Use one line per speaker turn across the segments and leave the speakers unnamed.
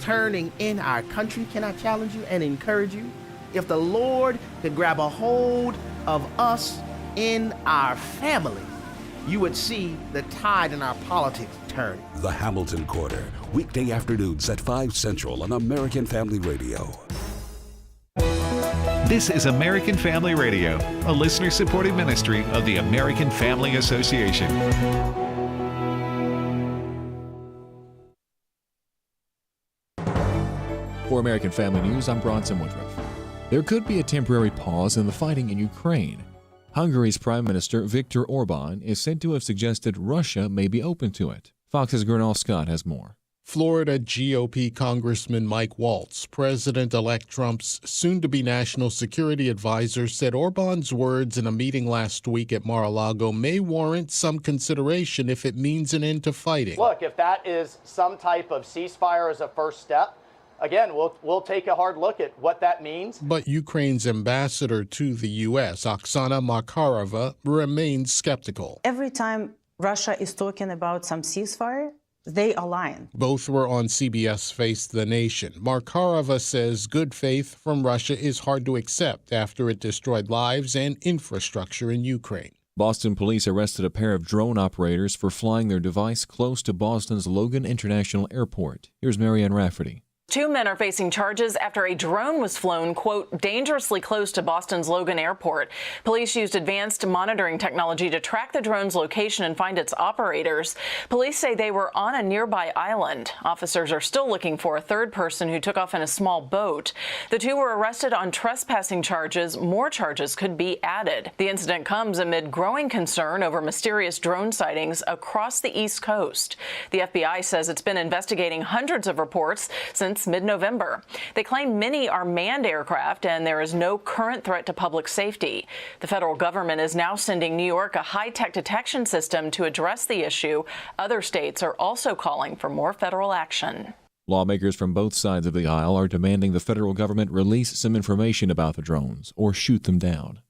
turning in our country, can I challenge you and encourage you? If the Lord could grab a hold of us in our family, you would see the tide in our politics turn.
The Hamilton Quarter, weekday afternoons at 5 Central on American Family Radio.
This is American Family Radio, a listener-supported ministry of the American Family Association.
For American Family News, I'm Bronson Woodruff. There could be a temporary pause in the fighting in Ukraine. Hungary's Prime Minister Viktor Orban is said to have suggested Russia may be open to it. Fox's Gernal Scott has more.
Florida GOP Congressman Mike Waltz, President-elect Trump's soon-to-be national security advisor, said Orban's words in a meeting last week at Mar-a-Lago may warrant some consideration if it means an end to fighting.
Look, if that is some type of ceasefire as a first step, again, we'll take a hard look at what that means.
But Ukraine's ambassador to the U.S., Oksana Markarova, remains skeptical.
Every time Russia is talking about some ceasefire, they align.
Both were on CBS Face the Nation. Markarova says good faith from Russia is hard to accept after it destroyed lives and infrastructure in Ukraine.
Boston police arrested a pair of drone operators for flying their device close to Boston's Logan International Airport. Here's Marianne Rafferty.
2 men are facing charges after a drone was flown, quote, dangerously close to Boston's Logan Airport. Police used advanced monitoring technology to track the drone's location and find its operators. Police say they were on a nearby island. Officers are still looking for a third person who took off in a small boat. The two were arrested on trespassing charges. More charges could be added. The incident comes amid growing concern over mysterious drone sightings across the East Coast. The FBI says it's been investigating hundreds of reports since mid-November. They claim many are manned aircraft and there is no current threat to public safety. The federal government is now sending New York a high-tech detection system to address the issue. Other states are also calling for more federal action.
Lawmakers from both sides of the aisle are demanding the federal government release some information about the drones or shoot them down.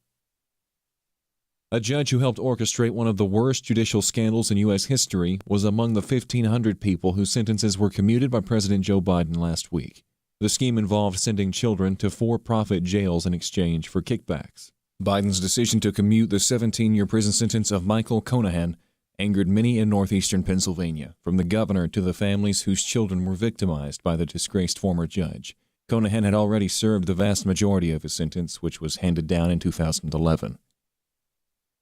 A judge who helped orchestrate one of the worst judicial scandals in U.S. history was among the 1,500 people whose sentences were commuted by President Joe Biden last week. The scheme involved sending children to for-profit jails in exchange for kickbacks. Biden's decision to commute the 17-year prison sentence of Michael Conahan angered many in northeastern Pennsylvania, from the governor to the families whose children were victimized by the disgraced former judge. Conahan had already served the vast majority of his sentence, which was handed down in 2011.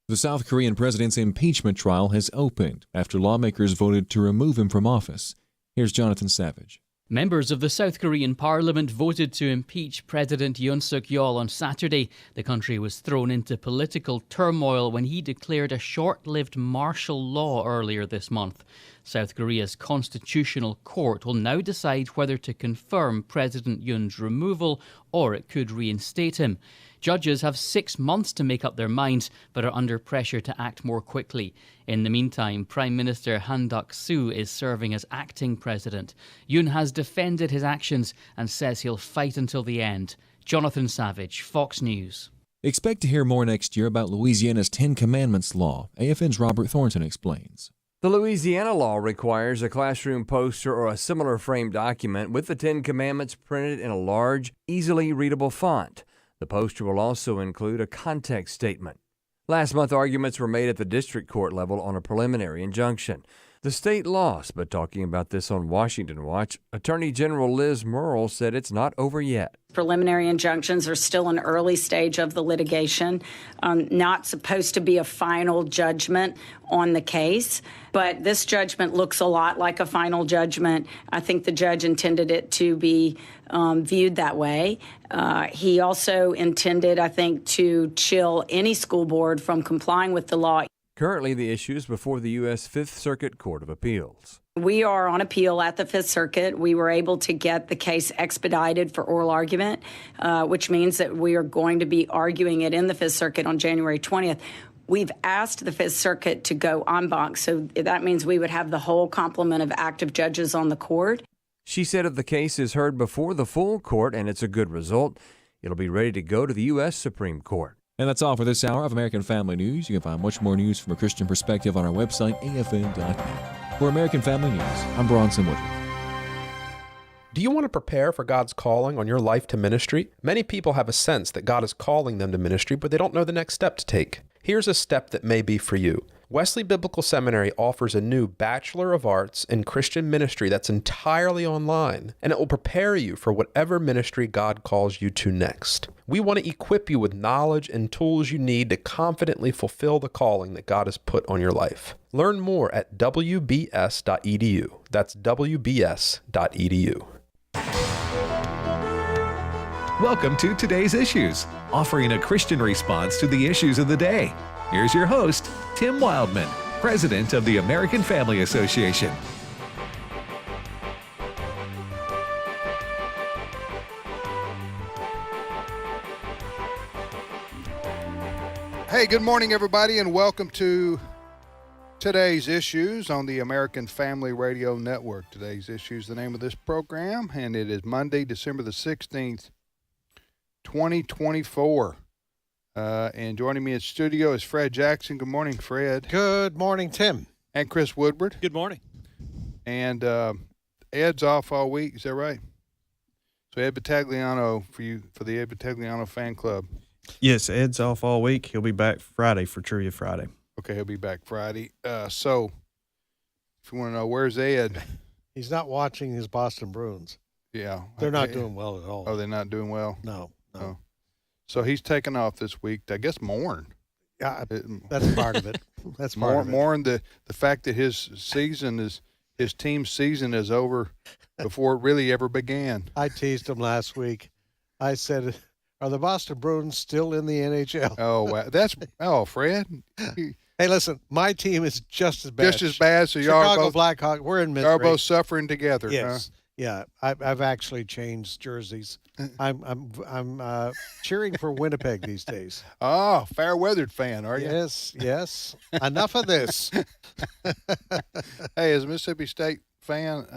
The South Korean president's impeachment trial has opened after lawmakers voted to remove him from office. Here's Jonathan Savage.
Members of the South Korean parliament voted to impeach President Yoon Suk-yeol on Saturday. The country was thrown into political turmoil when he declared a short-lived martial law earlier this month. South Korea's constitutional court will now decide whether to confirm President Yoon's removal or it could reinstate him. Judges have 6 months to make up their minds, but are under pressure to act more quickly. In the meantime, Prime Minister Han Duck-soo is serving as acting president. Yoon has defended his actions and says he'll fight until the end. Jonathan Savage, Fox News.
Expect to hear more next year about Louisiana's 10 Commandments law. AFN's Robert Thornton explains.
The Louisiana law requires a classroom poster or a similar framed document with the 10 Commandments printed in a large, easily readable font. The poster will also include a context statement. Last month, arguments were made at the district court level on a preliminary injunction. The state lost, but talking about this on Washington Watch, Attorney General Liz Murrill said it's not over yet.
Preliminary injunctions are still an early stage of the litigation, not supposed to be a final judgment on the case. But this judgment looks a lot like a final judgment. I think the judge intended it to be viewed that way. He also intended, I think, to chill any school board from complying with the law.
Currently, the issue is before the U.S. Fifth Circuit Court of Appeals.
We are on appeal at the Fifth Circuit. We were able to get the case expedited for oral argument, which means that we are going to be arguing it in the Fifth Circuit on January 20th. We've asked the Fifth Circuit to go en banc, so that means we would have the whole complement of active judges on the court.
She said if the case is heard before the full court and it's a good result, it'll be ready to go to the U.S. Supreme Court.
And that's all for this hour of American Family News. You can find much more news from a Christian perspective on our website, afn.net. For American Family News, I'm Bronson Woodruff.
Do you want to prepare for God's calling on your life to ministry? Many people have a sense that God is calling them to ministry, but they don't know the next step to take. Here's a step that may be for you. Wesley Biblical Seminary offers a new Bachelor of Arts in Christian Ministry that's entirely online, and it will prepare you for whatever ministry God calls you to next. We want to equip you with knowledge and tools you need to confidently fulfill the calling that God has put on your life. Learn more at wbs.edu. That's wbs.edu.
Welcome to Today's Issues, offering a Christian response to the issues of the day. Here's your host, Tim Wildmon, President of the American Family Association.
Hey, good morning, everybody, and welcome to Today's Issues on the American Family Radio Network. Today's Issues, the name of this program, and it is Monday, December the 16th, 2024. And joining me in studio is Fred Jackson. Good morning, Fred.
Good morning, Tim.
And Chris Woodward.
Good morning.
And Ed's off all week. Is that right? So Ed Battagliano for the Ed Battagliano fan club.
Yes, Ed's off all week. He'll be back Friday for Trivia Friday.
Okay, he'll be back Friday. So if you want to know, where's Ed?
He's not watching his Boston Bruins.
Yeah.
They're not doing well at all.
Oh, they're not doing well?
No.
Oh. So he's taken off this week. I guess mourn.
Yeah, that's part of it. That's part of it.
Mourn the fact that his team's season is over before it really ever began.
I teased him last week. I said, "Are the Boston Bruins still in the NHL?"
Oh, wow. Fred.
Hey, listen, my team is just as bad.
Just as bad. So
Chicago Blackhawks, we're in misery.
You're both suffering together.
Yes.
Huh?
Yeah, I've actually changed jerseys. I'm cheering for Winnipeg these days.
Oh, fair-weathered fan, are you?
Yes. Enough of this.
Hey, as a Mississippi State fan,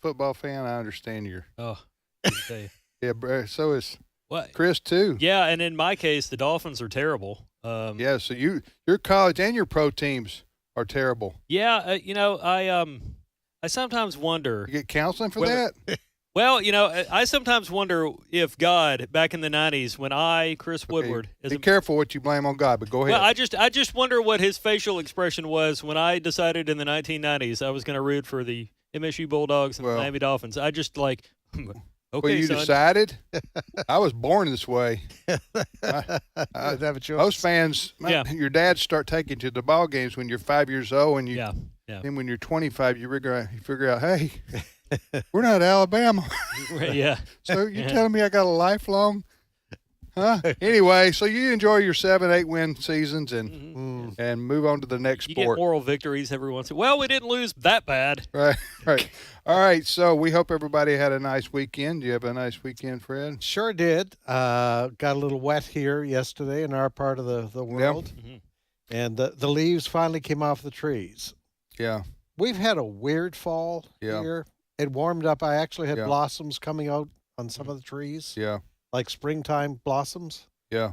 football fan, I understand you're.
Oh, okay.
Yeah, so is
what?
Chris too.
Yeah, and in my case, the Dolphins are terrible.
Yeah, so your college and your pro teams are terrible.
Yeah, I sometimes wonder.
You get counseling for that?
Well, I sometimes wonder if God, back in the 90s, when Chris Woodward.
Be careful what you blame on God, but go ahead.
Well, I just wonder what his facial expression was when I decided in the 1990s I was going to root for the MSU Bulldogs and the Miami Dolphins. I just okay,
well, you
son.
decided? I was born this way.
I have a choice.
Most fans, your dads start taking you to the ball games when you're 5 years old, and then when you're 25, you figure out, hey, we're not Alabama.
Yeah.
So you're telling me I got a lifelong? Huh? Anyway, so you enjoy your 7-8 win seasons and move on to the next
You
sport.
get moral victories every once in a while. Well, we didn't lose that bad.
Right. All right, so we hope everybody had a nice weekend. Do you have a nice weekend, Fred?
Sure did. Got a little wet here yesterday in our part of the world.
Yep.
And the leaves finally came off the trees.
Yeah.
We've had a weird fall here. It warmed up. I actually had blossoms coming out on some of the trees.
Yeah.
Like springtime blossoms.
Yeah.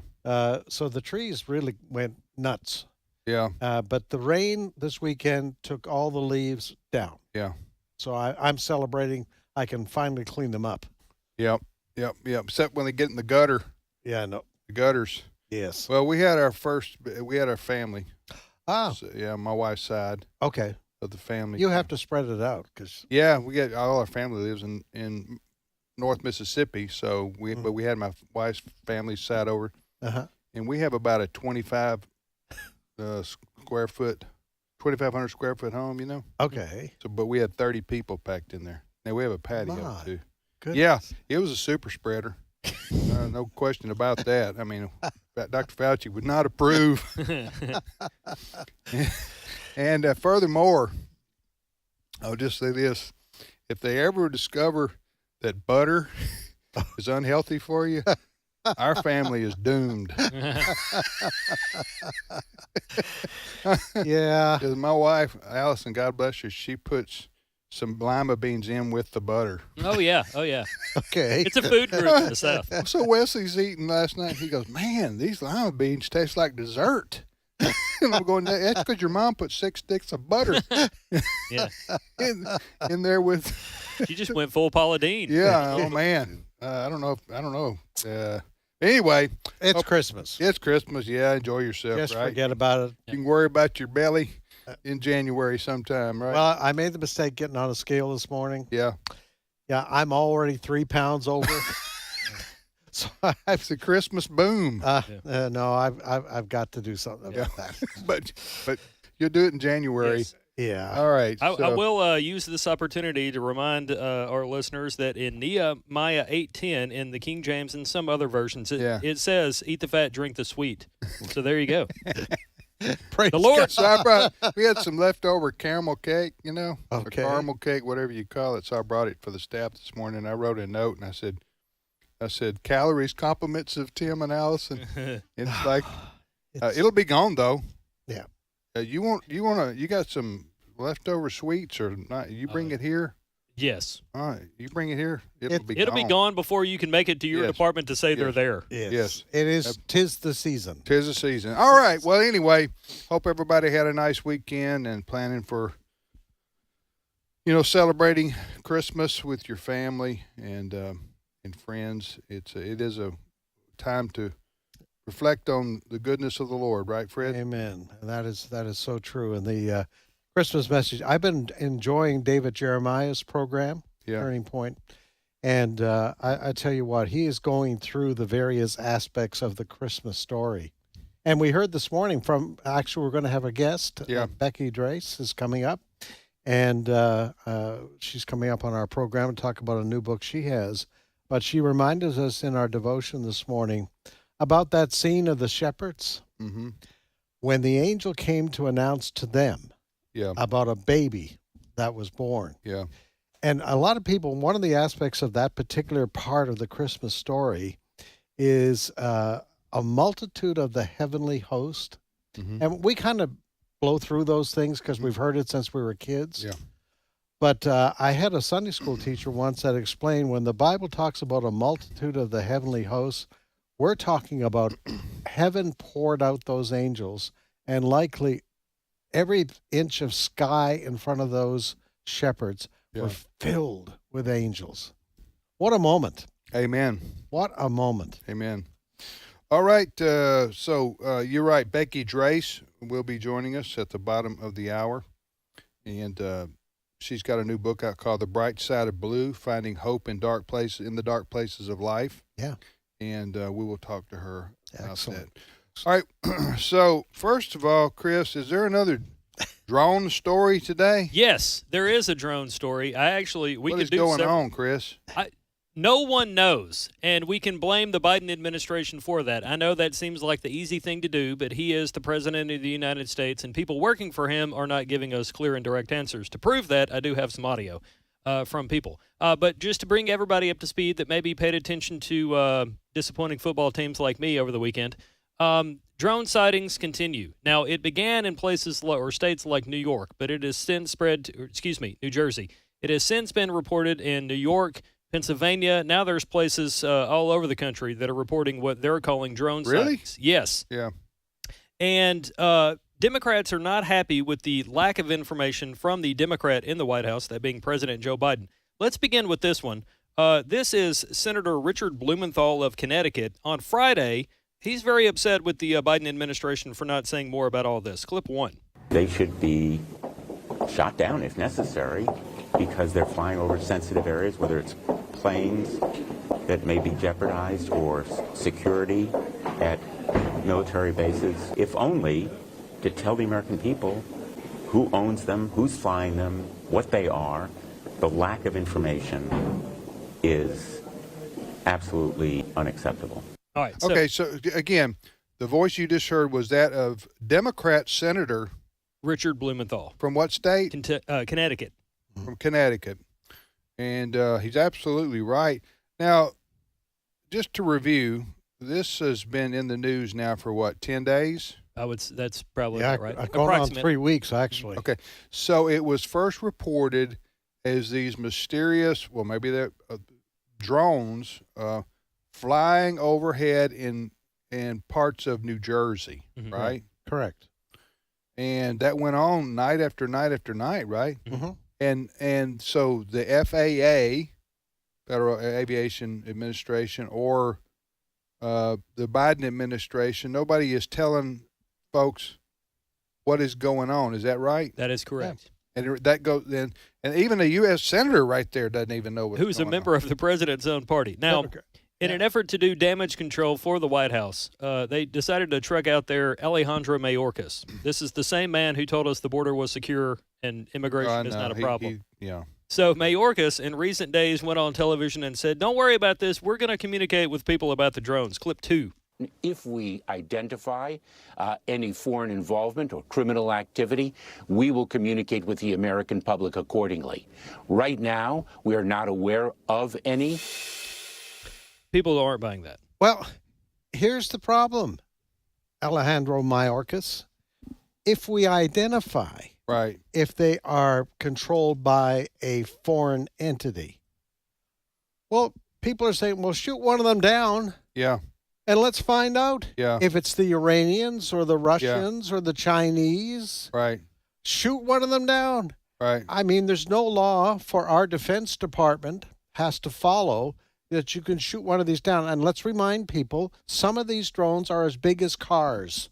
So the trees really went nuts.
Yeah.
But the rain this weekend took all the leaves down.
Yeah.
So I'm celebrating. I can finally clean them up.
Yep. Except when they get in the gutter.
Yeah, no.
The gutters.
Yes.
Well, we had our family.
Ah.
So, yeah, my wife's side.
Okay.
Of the family.
You have to spread it out because.
Yeah, we got all our family lives in North Mississippi, so but we had my wife's family sat over, and we have about a 2,500 square foot home,
Okay.
So, but we had 30 people packed in there. Now we have a patio too.
Goodness.
Yeah, it was a super spreader. No question about that. I mean, Dr. Fauci would not approve. And furthermore, I'll just say this: if they ever discover that butter is unhealthy for you, our family is doomed.
Yeah.
Because my wife, Allison, God bless her, she puts some lima beans in with the butter.
Oh, yeah.
Okay.
It's a food group in the South.
So Wesley's eating last night. He goes, man, these lima beans taste like dessert. And I'm going, that's because your mom put 6 sticks of butter
Yeah.
in there with
You just went full Paula Deen.
Yeah. Oh man. I don't know. Anyway,
it's Christmas.
It's Christmas. Yeah. Enjoy yourself.
Just
right?
forget about it.
You can worry about your belly in January sometime, right?
Well, I made the mistake getting on a scale this morning.
Yeah.
Yeah. I'm already 3 pounds over. So
it's a Christmas boom.
No, I've got to do something about that.
but you'll do it in January.
Yes.
Yeah.
All right.
I will use this opportunity to remind our listeners that in Nehemiah 8:10 in the King James and some other versions, it says, "Eat the fat, drink the sweet." So there you go.
Praise
the Lord.
So we had some leftover caramel cake, or caramel cake, whatever you call it. So I brought it for the staff this morning. I wrote a note and I said, calories, compliments of Tim and Allison. And it's like, it'll be gone though.
Yeah.
You got some leftover sweets or not? You bring it here?
Yes.
All right. You bring it here. It'll be
gone before you can make it to your department to say they're there.
Yes.
It is. 'Tis the season.
'Tis the season. All right. Well, anyway, hope everybody had a nice weekend and planning for, celebrating Christmas with your family and friends. It is a time to reflect on the goodness of the Lord, right, Fred?
Amen. And that is so true. And the Christmas message, I've been enjoying David Jeremiah's program, Turning Point. And I tell you what, he is going through the various aspects of the Christmas story. And we heard this morning actually, we're going to have a guest. Becky Drace is coming up. And she's coming up on our program to talk about a new book she has. But she reminded us in our devotion this morning about that scene of the shepherds when the angel came to announce to them about a baby that was born.
Yeah.
And a lot of people, one of the aspects of that particular part of the Christmas story is a multitude of the heavenly host. And we kind of blow through those things because we've heard it since we were kids.
Yeah.
But I had a Sunday school teacher once that explained when the Bible talks about a multitude of the heavenly hosts, we're talking about heaven poured out those angels, and likely every inch of sky in front of those shepherds were filled with angels. What a moment.
Amen.
What a moment.
Amen. All right. So you're right. Becky Drace will be joining us at the bottom of the hour. And she's got a new book out called The Bright Side of Blue, Finding Hope in the Dark Places of Life.
Yeah.
And we will talk to her about
Excellent.
that. All right. So first of all, Chris, is there another drone story today?
Yes, there is a drone story.
What is going on, Chris?
No one knows, and we can blame the Biden administration for that. I know that seems like the easy thing to do, but he is the president of the United States, and people working for him are not giving us clear and direct answers. To prove that, I do have some audio from people. But just to bring everybody up to speed that maybe paid attention to disappointing football teams like me over the weekend, drone sightings continue. Now, it began in places or states like New York, but it has since New Jersey. It has since been reported in New York, Pennsylvania. Now there's places all over the country that are reporting what they're calling drone sightings. Yes.
Yeah.
And Democrats are not happy with the lack of information from the Democrat in the White House, that being President Joe Biden. Let's begin with this one. This is Senator Richard Blumenthal of Connecticut. On Friday, he's very upset with the Biden administration for not saying more about all this. Clip 1.
They should be shot down if necessary because they're flying over sensitive areas, whether it's planes that may be jeopardized or security at military bases, if only to tell the American people who owns them, who's flying them, what they are. The lack of information is absolutely unacceptable.
All right.
So again, the voice you just heard was that of Democrat Senator
Richard Blumenthal.
From what state?
Connecticut.
From Connecticut. And he's absolutely right. Now, just to review, this has been in the news now for 10 days?
That's probably right.
Going on 3 weeks, actually.
Okay. So it was first reported as these mysterious, maybe they're drones flying overhead in parts of New Jersey, right?
Correct.
And that went on night after night after night, right?
Mm-hmm.
And so the FAA, Federal Aviation Administration, or the Biden administration, nobody is telling folks what is going on. Is that right?
That is correct.
And that goes then, and even a U.S. senator right there doesn't even know what's
Who's
going
a member of the president's own party. Now, in an effort to do damage control for the White House, they decided to truck out there Alejandro Mayorkas. This is the same man who told us the border was secure and immigration is not a problem.
Yeah.
So Mayorkas in recent days went on television and said, don't worry about this. We're going to communicate with people about the drones. Clip 2.
If we identify any foreign involvement or criminal activity, we will communicate with the American public accordingly. Right now, we are not aware of any.
People aren't buying that.
Well, here's the problem, Alejandro Mayorkas. If we identify if they are controlled by a foreign entity, well, people are saying, well, shoot one of them down.
Yeah.
And let's find out if it's the Iranians or the Russians or the Chinese.
Right.
Shoot one of them down.
Right.
I mean, there's no law for our Defense Department has to follow that you can shoot one of these down. And let's remind people, some of these drones are as big as cars.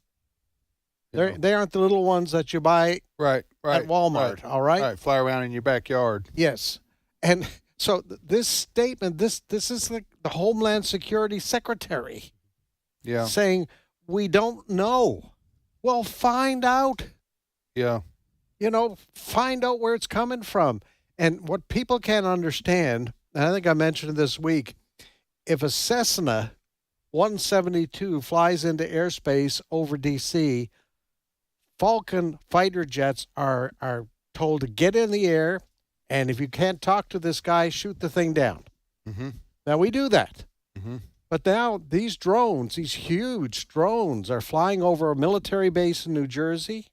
They aren't the little ones that you buy at Walmart, all right?
Right, fly around in your backyard.
Yes. And so this statement, this is the Homeland Security Secretary saying, we don't know. Well, find out.
Yeah.
You know, find out where it's coming from. And what people can't understand, and I think I mentioned it this week, if a Cessna 172 flies into airspace over D.C., Falcon fighter jets are told to get in the air, and if you can't talk to this guy, shoot the thing down.
Mm-hmm.
Now, we do that.
Mm-hmm.
But now these drones, these huge drones, are flying over a military base in New Jersey,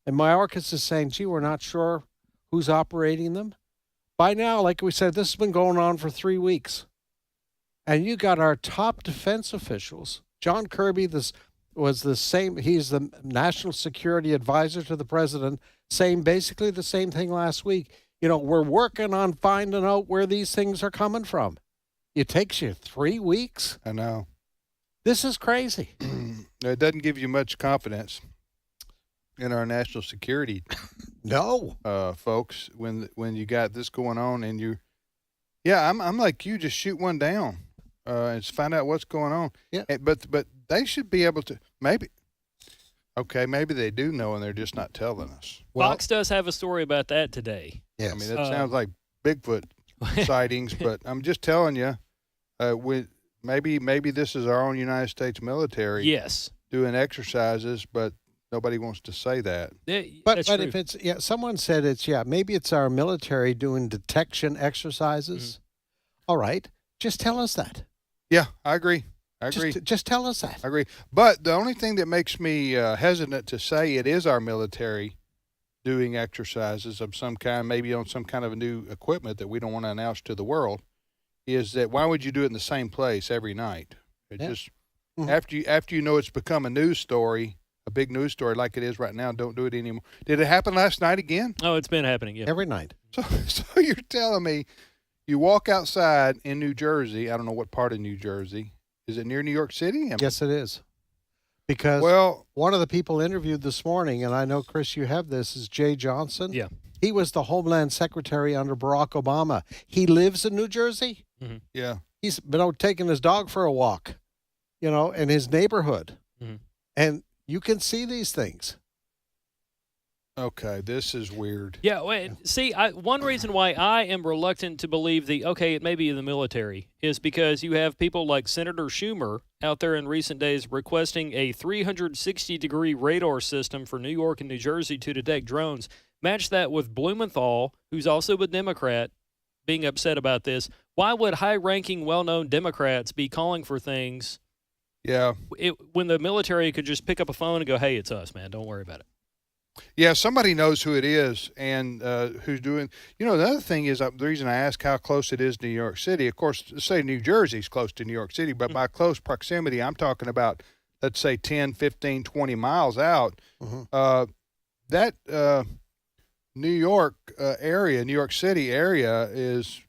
and Mayorkas is saying, gee, we're not sure who's operating them. By now, like we said, this has been going on for 3 weeks. And you got our top defense officials. John Kirby, was the same. He's the national security advisor to the president, saying basically the same thing last week. You know, we're working on finding out where these things are coming from. It takes you 3 weeks.
I know.
This is crazy.
It doesn't give you much confidence in our national security.
No,
folks, when you got this going on and you, I'm like you, just shoot one down and find out what's going on.
Yeah.
But they should be able to maybe they do know and they're just not telling us.
Fox does have a story about that today.
Yes.
I mean, that sounds like Bigfoot sightings, but I'm just telling you, maybe this is our own United States military. Doing exercises, but nobody wants to say that.
But if it's someone said maybe it's our military doing detection exercises. Mm-hmm. All right, just tell us that.
Yeah, I agree.
Just tell us that.
I agree. But the only thing that makes me hesitant to say it is our military doing exercises of some kind, maybe on some kind of a new equipment that we don't want to announce to the world, is that why would you do it in the same place every night? Just after you know it's become a news story, a big news story like it is right now, don't do it anymore. Did it happen last night again?
Oh, it's been happening,
every night.
So you're telling me you walk outside in New Jersey, I don't know what part of New Jersey. Is it near New York City?
Yes, it is. Because one of the people interviewed this morning, and I know, Chris, you have this, is Jay Johnson.
Yeah.
He was the Homeland Secretary under Barack Obama. He lives in New Jersey.
Mm-hmm.
Yeah.
He's been out taking his dog for a walk, in his neighborhood.
Mm-hmm.
And you can see these things.
Okay, this is weird.
Yeah, see, one reason why I am reluctant to believe it may be the military is because you have people like Senator Schumer out there in recent days requesting a 360-degree radar system for New York and New Jersey to detect drones. Match that with Blumenthal, who's also a Democrat, being upset about this. Why would high-ranking, well-known Democrats be calling for things when the military could just pick up a phone and go, hey, it's us, man, don't worry about it?
Yeah, somebody knows who it is and who's doing. The other thing is the reason I ask how close it is to New York City. Of course, say New Jersey's close to New York City, but by close proximity, I'm talking about, let's say, 10, 15, 20 miles out.
Mm-hmm.
New York New York City area is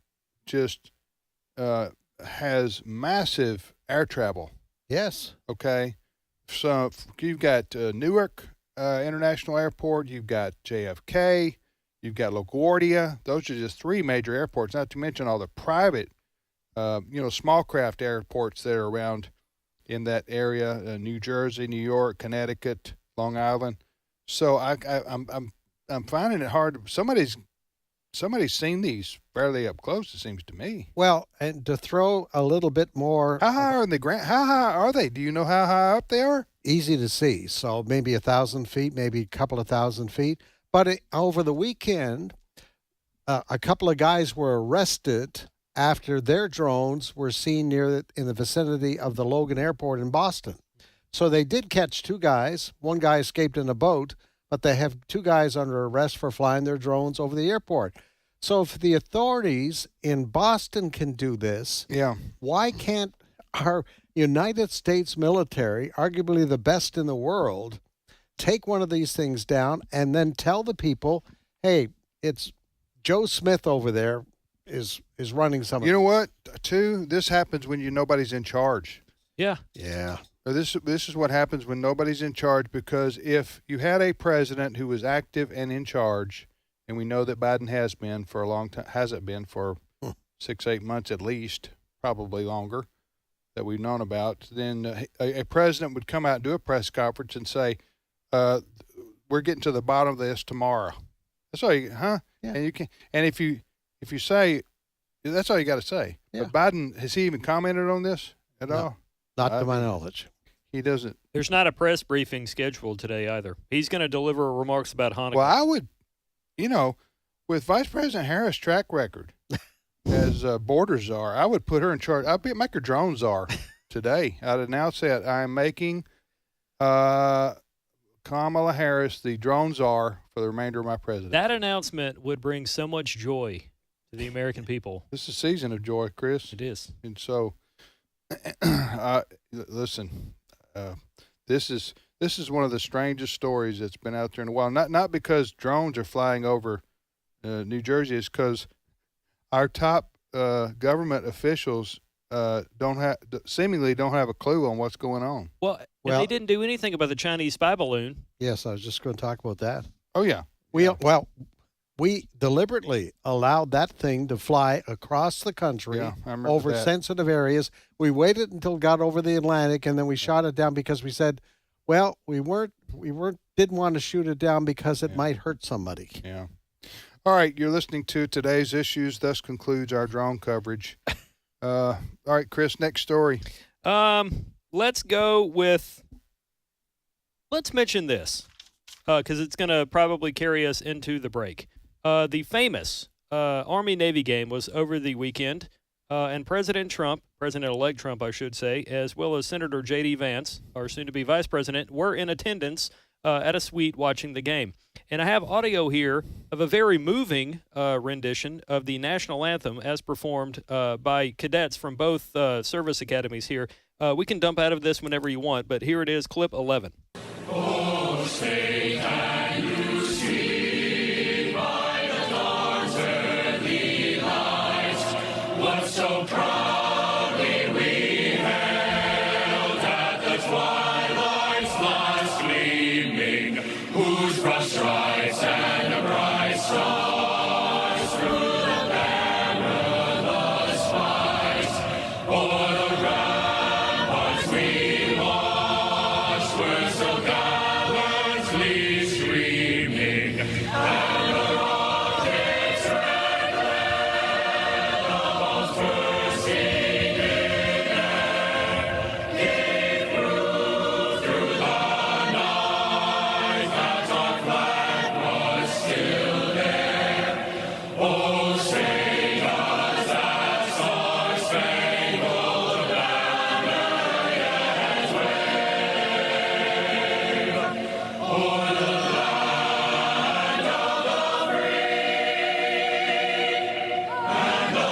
just has massive air travel.
Yes.
Okay. So you've got Newark International Airport, you've got JFK, you've got LaGuardia. Those are just three major airports, not to mention all the private, small craft airports that are around in that area, New Jersey, New York, Connecticut, Long Island. So I'm finding it hard. Somebody's seen these fairly up close, it seems to me.
Well, and to throw a little bit more.
How high are they? Do you know how high up they are?
Easy to see. So maybe 1,000 feet, maybe a couple of thousand feet. But over the weekend, a couple of guys were arrested after their drones were seen in the vicinity of the Logan Airport in Boston. So they did catch two guys. One guy escaped in a boat, but they have two guys under arrest for flying their drones over the airport. So if the authorities in Boston can do this, why can't our United States military, arguably the best in the world, take one of these things down and then tell the people, hey, it's Joe Smith over there is running some of
You know
these.
what, too? This happens when nobody's in charge.
Yeah.
Yeah.
This is what happens when nobody's in charge, because if you had a president who was active and in charge, and we know that Biden has been for a long time, hasn't been for 6-8 months at least, probably longer, that we've known about, then a president would come out and do a press conference and say, we're getting to the bottom of this tomorrow. That's all you, huh?
Yeah.
And you can, and if you say, that's all you got to say.
Yeah.
But Biden, has he even commented on this at all?
Not to my knowledge.
He doesn't.
There's not a press briefing scheduled today either. He's going to deliver remarks about Hanukkah.
Well, I would, with Vice President Harris' track record as border czar, I would put her in charge. I'd make her drone czar today. I'd announce that I'm making Kamala Harris the drone czar for the remainder of my presidency.
That announcement would bring so much joy to the American people.
This is a season of joy, Chris.
It is.
And so, listen, this is one of the strangest stories that's been out there in a while. Not because drones are flying over New Jersey, it's because our top government officials seemingly don't have a clue on what's going on.
Well, they didn't do anything about the Chinese spy balloon.
Yes, I was just going to talk about that.
Oh, yeah.
We deliberately allowed that thing to fly across the country over sensitive areas. We waited until it got over the Atlantic, and then we shot it down because we said, well, we didn't want to shoot it down because it might hurt somebody.
Yeah. All right, you're listening to Today's Issues. Thus concludes our drone coverage. All right, Chris, next story.
Let's mention this because it's going to probably carry us into the break. The famous Army-Navy game was over the weekend, and President-elect Trump, I should say, as well as Senator J.D. Vance, our soon-to-be vice president, were in attendance at a suite watching the game. And I have audio here of a very moving rendition of the national anthem as performed by cadets from both service academies here. We can dump out of this whenever you want, but here it is, clip 11.
Oh, say can you see by the dawn's early light what so proudly we held at the twilight's last gleaming, whose broad stripes and the bright stars through the perilous fight o'er the ramparts we watched were so gallantly streaming, and the rockets red the bombs bursting in air gave proof through the night that our flag was still there. Oh, say does that star-spangled banner yet wave o'er the land of the free and the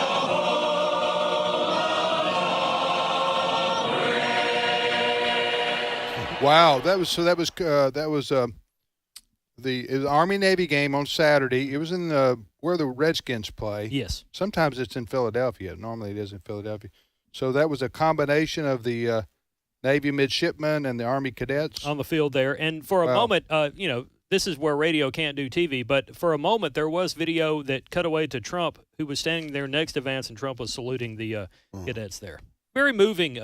Wow, that was it was an Army-Navy game on Saturday. It was in where the Redskins play.
Yes.
Sometimes it's in Philadelphia. Normally it is in Philadelphia. So that was a combination of the Navy midshipmen and the Army cadets
on the field there. And for a moment, this is where radio can't do TV, but for a moment there was video that cut away to Trump, who was standing there next to Vance, and Trump was saluting the cadets there. Very moving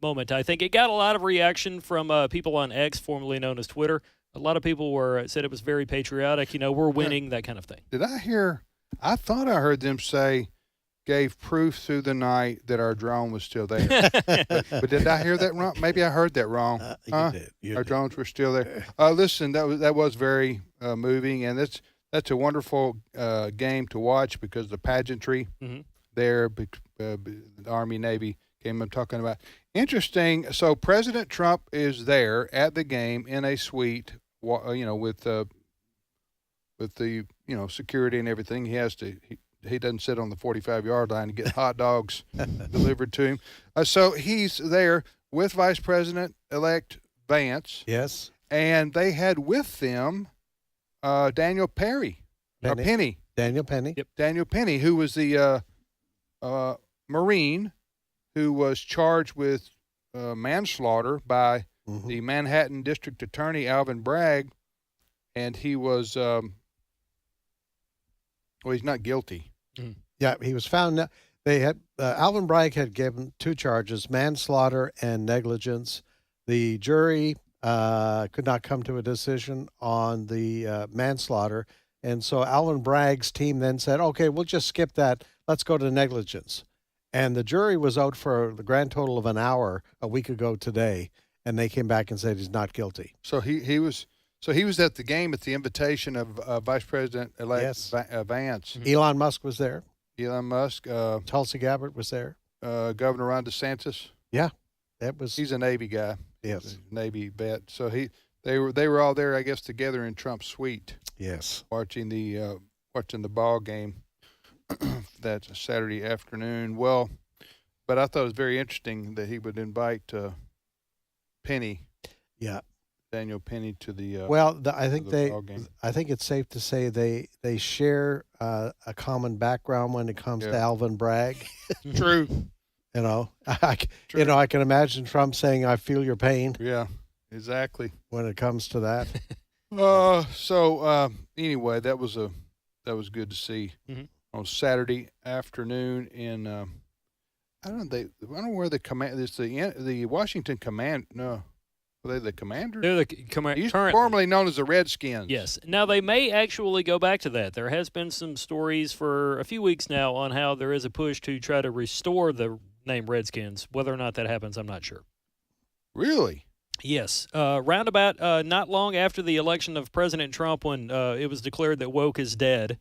moment, I think. It got a lot of reaction from people on X, formerly known as Twitter. A lot of people said it was very patriotic, we're winning, that kind of thing.
I thought I heard them say, gave proof through the night that our drone was still there. but did I hear that wrong? Maybe I heard that wrong. Our drones were still there. Listen, that was very moving, and that's a wonderful game to watch because the pageantry there, the Army, Navy game I'm talking about. Interesting. So President Trump is there at the game in a suite, with the security and everything. He has to. He doesn't sit on the 45-yard line to get hot dogs delivered to him. So he's there with Vice President-elect Vance.
Yes.
And they had with them Daniel Penny.
Daniel Penny.
Yep. Daniel Penny, who was the Marine who was charged with manslaughter by the Manhattan District Attorney, Alvin Bragg. And he was, he's not guilty.
Yeah, he was found. They had Alvin Bragg had given 2 charges: manslaughter and negligence. The jury could not come to a decision on the manslaughter, and so Alvin Bragg's team then said, "Okay, we'll just skip that. Let's go to negligence." And the jury was out for the grand total of an hour a week ago today, and they came back and said he's not guilty.
So he was. So he was at the game at the invitation of Vice President-elect Vance.
Elon Musk was there.
Elon Musk.
Tulsi Gabbard was there.
Governor Ron DeSantis.
Yeah,
He's a Navy guy.
Yes,
Navy vet. So they were all there, I guess, together in Trump's suite.
Yes,
watching the ball game that Saturday afternoon. Well, but I thought it was very interesting that he would invite Penny.
Yeah.
Daniel Penny to the
I think it's safe to say they share a common background when it comes to Alvin Bragg.
True.
I can imagine Trump saying, "I feel your pain."
Yeah, exactly.
When it comes to that.
Anyway, that was good to see on Saturday afternoon in I don't know where the command. It's the Washington Command. No. Were they the Commanders?
They're the Commanders.
Formerly known as the Redskins.
Yes. Now, they may actually go back to that. There has been some stories for a few weeks now on how there is a push to try to restore the name Redskins. Whether or not that happens, I'm not sure.
Really?
Yes. Roundabout not long after the election of President Trump, when it was declared that woke is dead,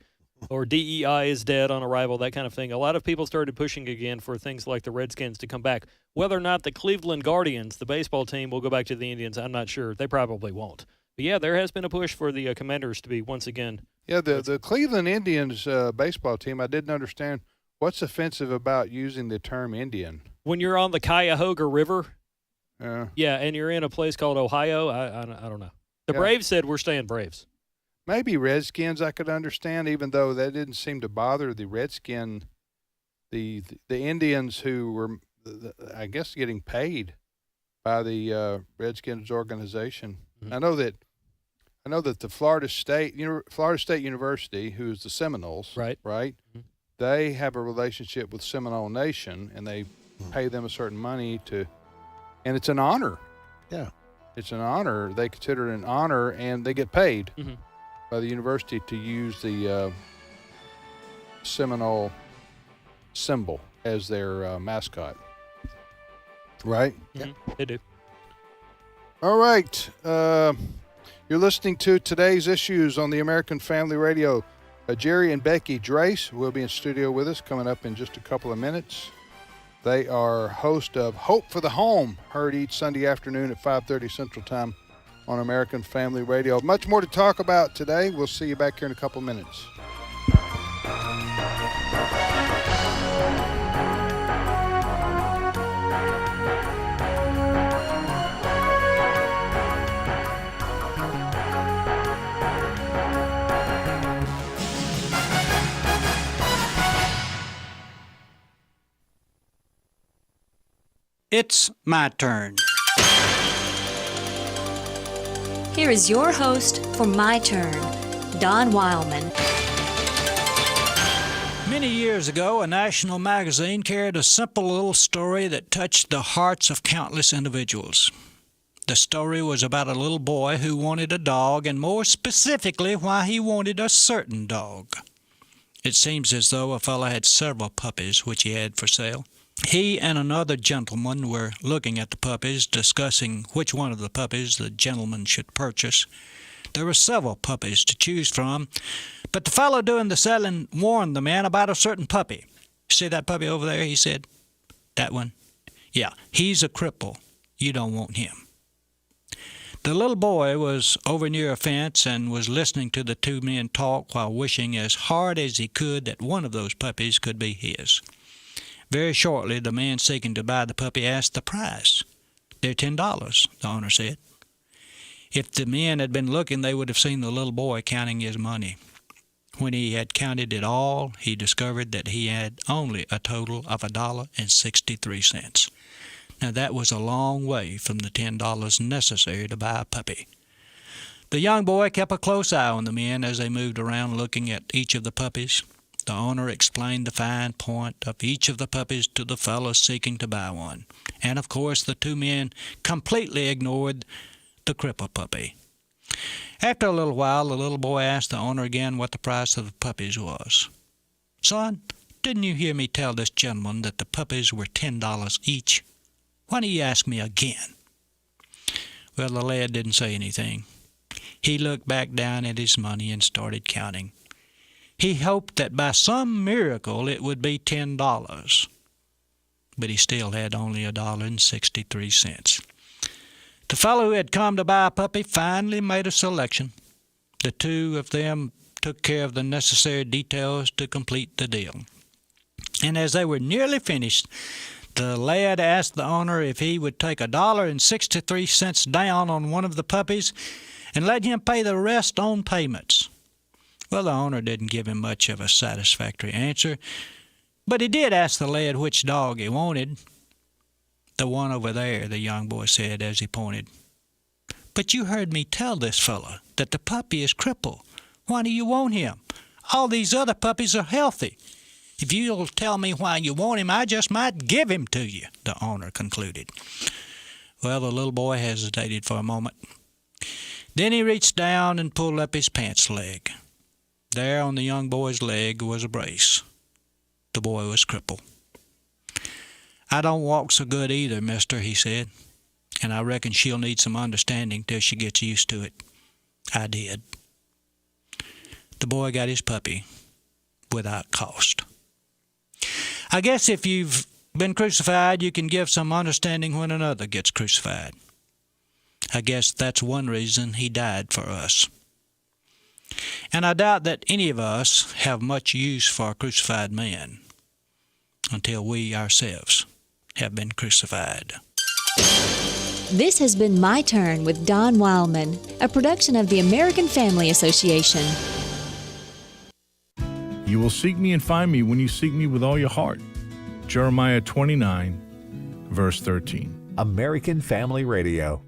or DEI is dead on arrival, that kind of thing, a lot of people started pushing again for things like the Redskins to come back. Whether or not the Cleveland Guardians, the baseball team, will go back to the Indians, I'm not sure. They probably won't. But, yeah, there has been a push for the Commanders to be once again.
Yeah, the Cleveland Indians baseball team, I didn't understand what's offensive about using the term Indian.
When you're on the Cuyahoga River,
yeah,
and you're in a place called Ohio, I don't know. The Braves said we're staying Braves.
Maybe Redskins I could understand, even though that didn't seem to bother the Redskin, the Indians who were, I guess, getting paid by the Redskins organization. Mm-hmm. I know that the Florida State University, who's the Seminoles, right, mm-hmm. They have a relationship with Seminole Nation, and they pay them a certain money and it's an honor.
Yeah,
it's an honor. They consider it an honor, and they get paid.
Mm-hmm.
By the university to use the Seminole symbol as their mascot. Right?
Mm-hmm. Yeah, they do.
All right. You're listening to Today's Issues on the American Family Radio. Jerry and Becky Drace will be in studio with us coming up in just a couple of minutes. They are host of Hope for the Home, heard each Sunday afternoon at 5:30 Central Time on American Family Radio. Much more to talk about today. We'll see you back here in a couple minutes.
It's my turn.
Here is your host for My Turn, Don Wildmon.
Many years ago, a national magazine carried a simple little story that touched the hearts of countless individuals. The story was about a little boy who wanted a dog, and more specifically, why he wanted a certain dog. It seems as though a fellow had several puppies which he had for sale. He and another gentleman were looking at the puppies, discussing which one of the puppies the gentleman should purchase. There were several puppies to choose from, but the fellow doing the selling warned the man about a certain puppy. See that puppy over there, he said. That one? Yeah, he's a cripple. You don't want him. The little boy was over near a fence and was listening to the two men talk while wishing as hard as he could that one of those puppies could be his. Very shortly, the man seeking to buy the puppy asked the price. "They're $10, the owner said. If the men had been looking, they would have seen the little boy counting his money. When he had counted it all, he discovered that he had only a total of $1.63. Now, that was a long way from the $10 necessary to buy a puppy. The young boy kept a close eye on the men as they moved around looking at each of the puppies. The owner explained the fine point of each of the puppies to the fellow seeking to buy one. And, of course, the two men completely ignored the cripple puppy. After a little while, the little boy asked the owner again what the price of the puppies was. "Son, didn't you hear me tell this gentleman that the puppies were $10 each? Why do you ask me again?" Well, the lad didn't say anything. He looked back down at his money and started counting. He hoped that by some miracle it would be $10, but he still had only $1.63. The fellow who had come to buy a puppy finally made a selection. The two of them took care of the necessary details to complete the deal. And as they were nearly finished, the lad asked the owner if he would take $1.63 down on one of the puppies and let him pay the rest on payments. Well, the owner didn't give him much of a satisfactory answer, but he did ask the lad which dog he wanted. "The one over there," the young boy said as he pointed. "But you heard me tell this fellow that the puppy is crippled. Why do you want him? All these other puppies are healthy. If you'll tell me why you want him, I just might give him to you," the owner concluded. Well, the little boy hesitated for a moment. Then he reached down and pulled up his pants leg. There on the young boy's leg was a brace. The boy was crippled. "I don't walk so good either, mister," he said, "and I reckon she'll need some understanding till she gets used to it." I did. The boy got his puppy without cost. I guess if you've been crucified, you can give some understanding when another gets crucified. I guess that's one reason he died for us. And I doubt that any of us have much use for a crucified man until we ourselves have been crucified.
This has been My Turn with Don Wildmon, a production of the American Family Association.
You will seek me and find me when you seek me with all your heart. Jeremiah 29, verse 13.
American Family Radio.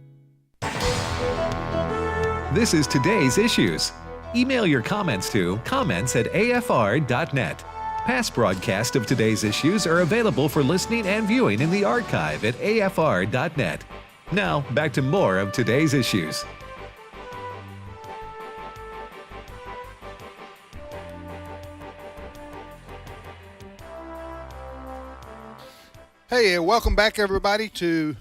This is Today's Issues. Email your comments to comments@afr.net. Past broadcasts of Today's Issues are available for listening and viewing in the archive at afr.net. Now, back to more of Today's Issues.
Hey, welcome back, everybody, to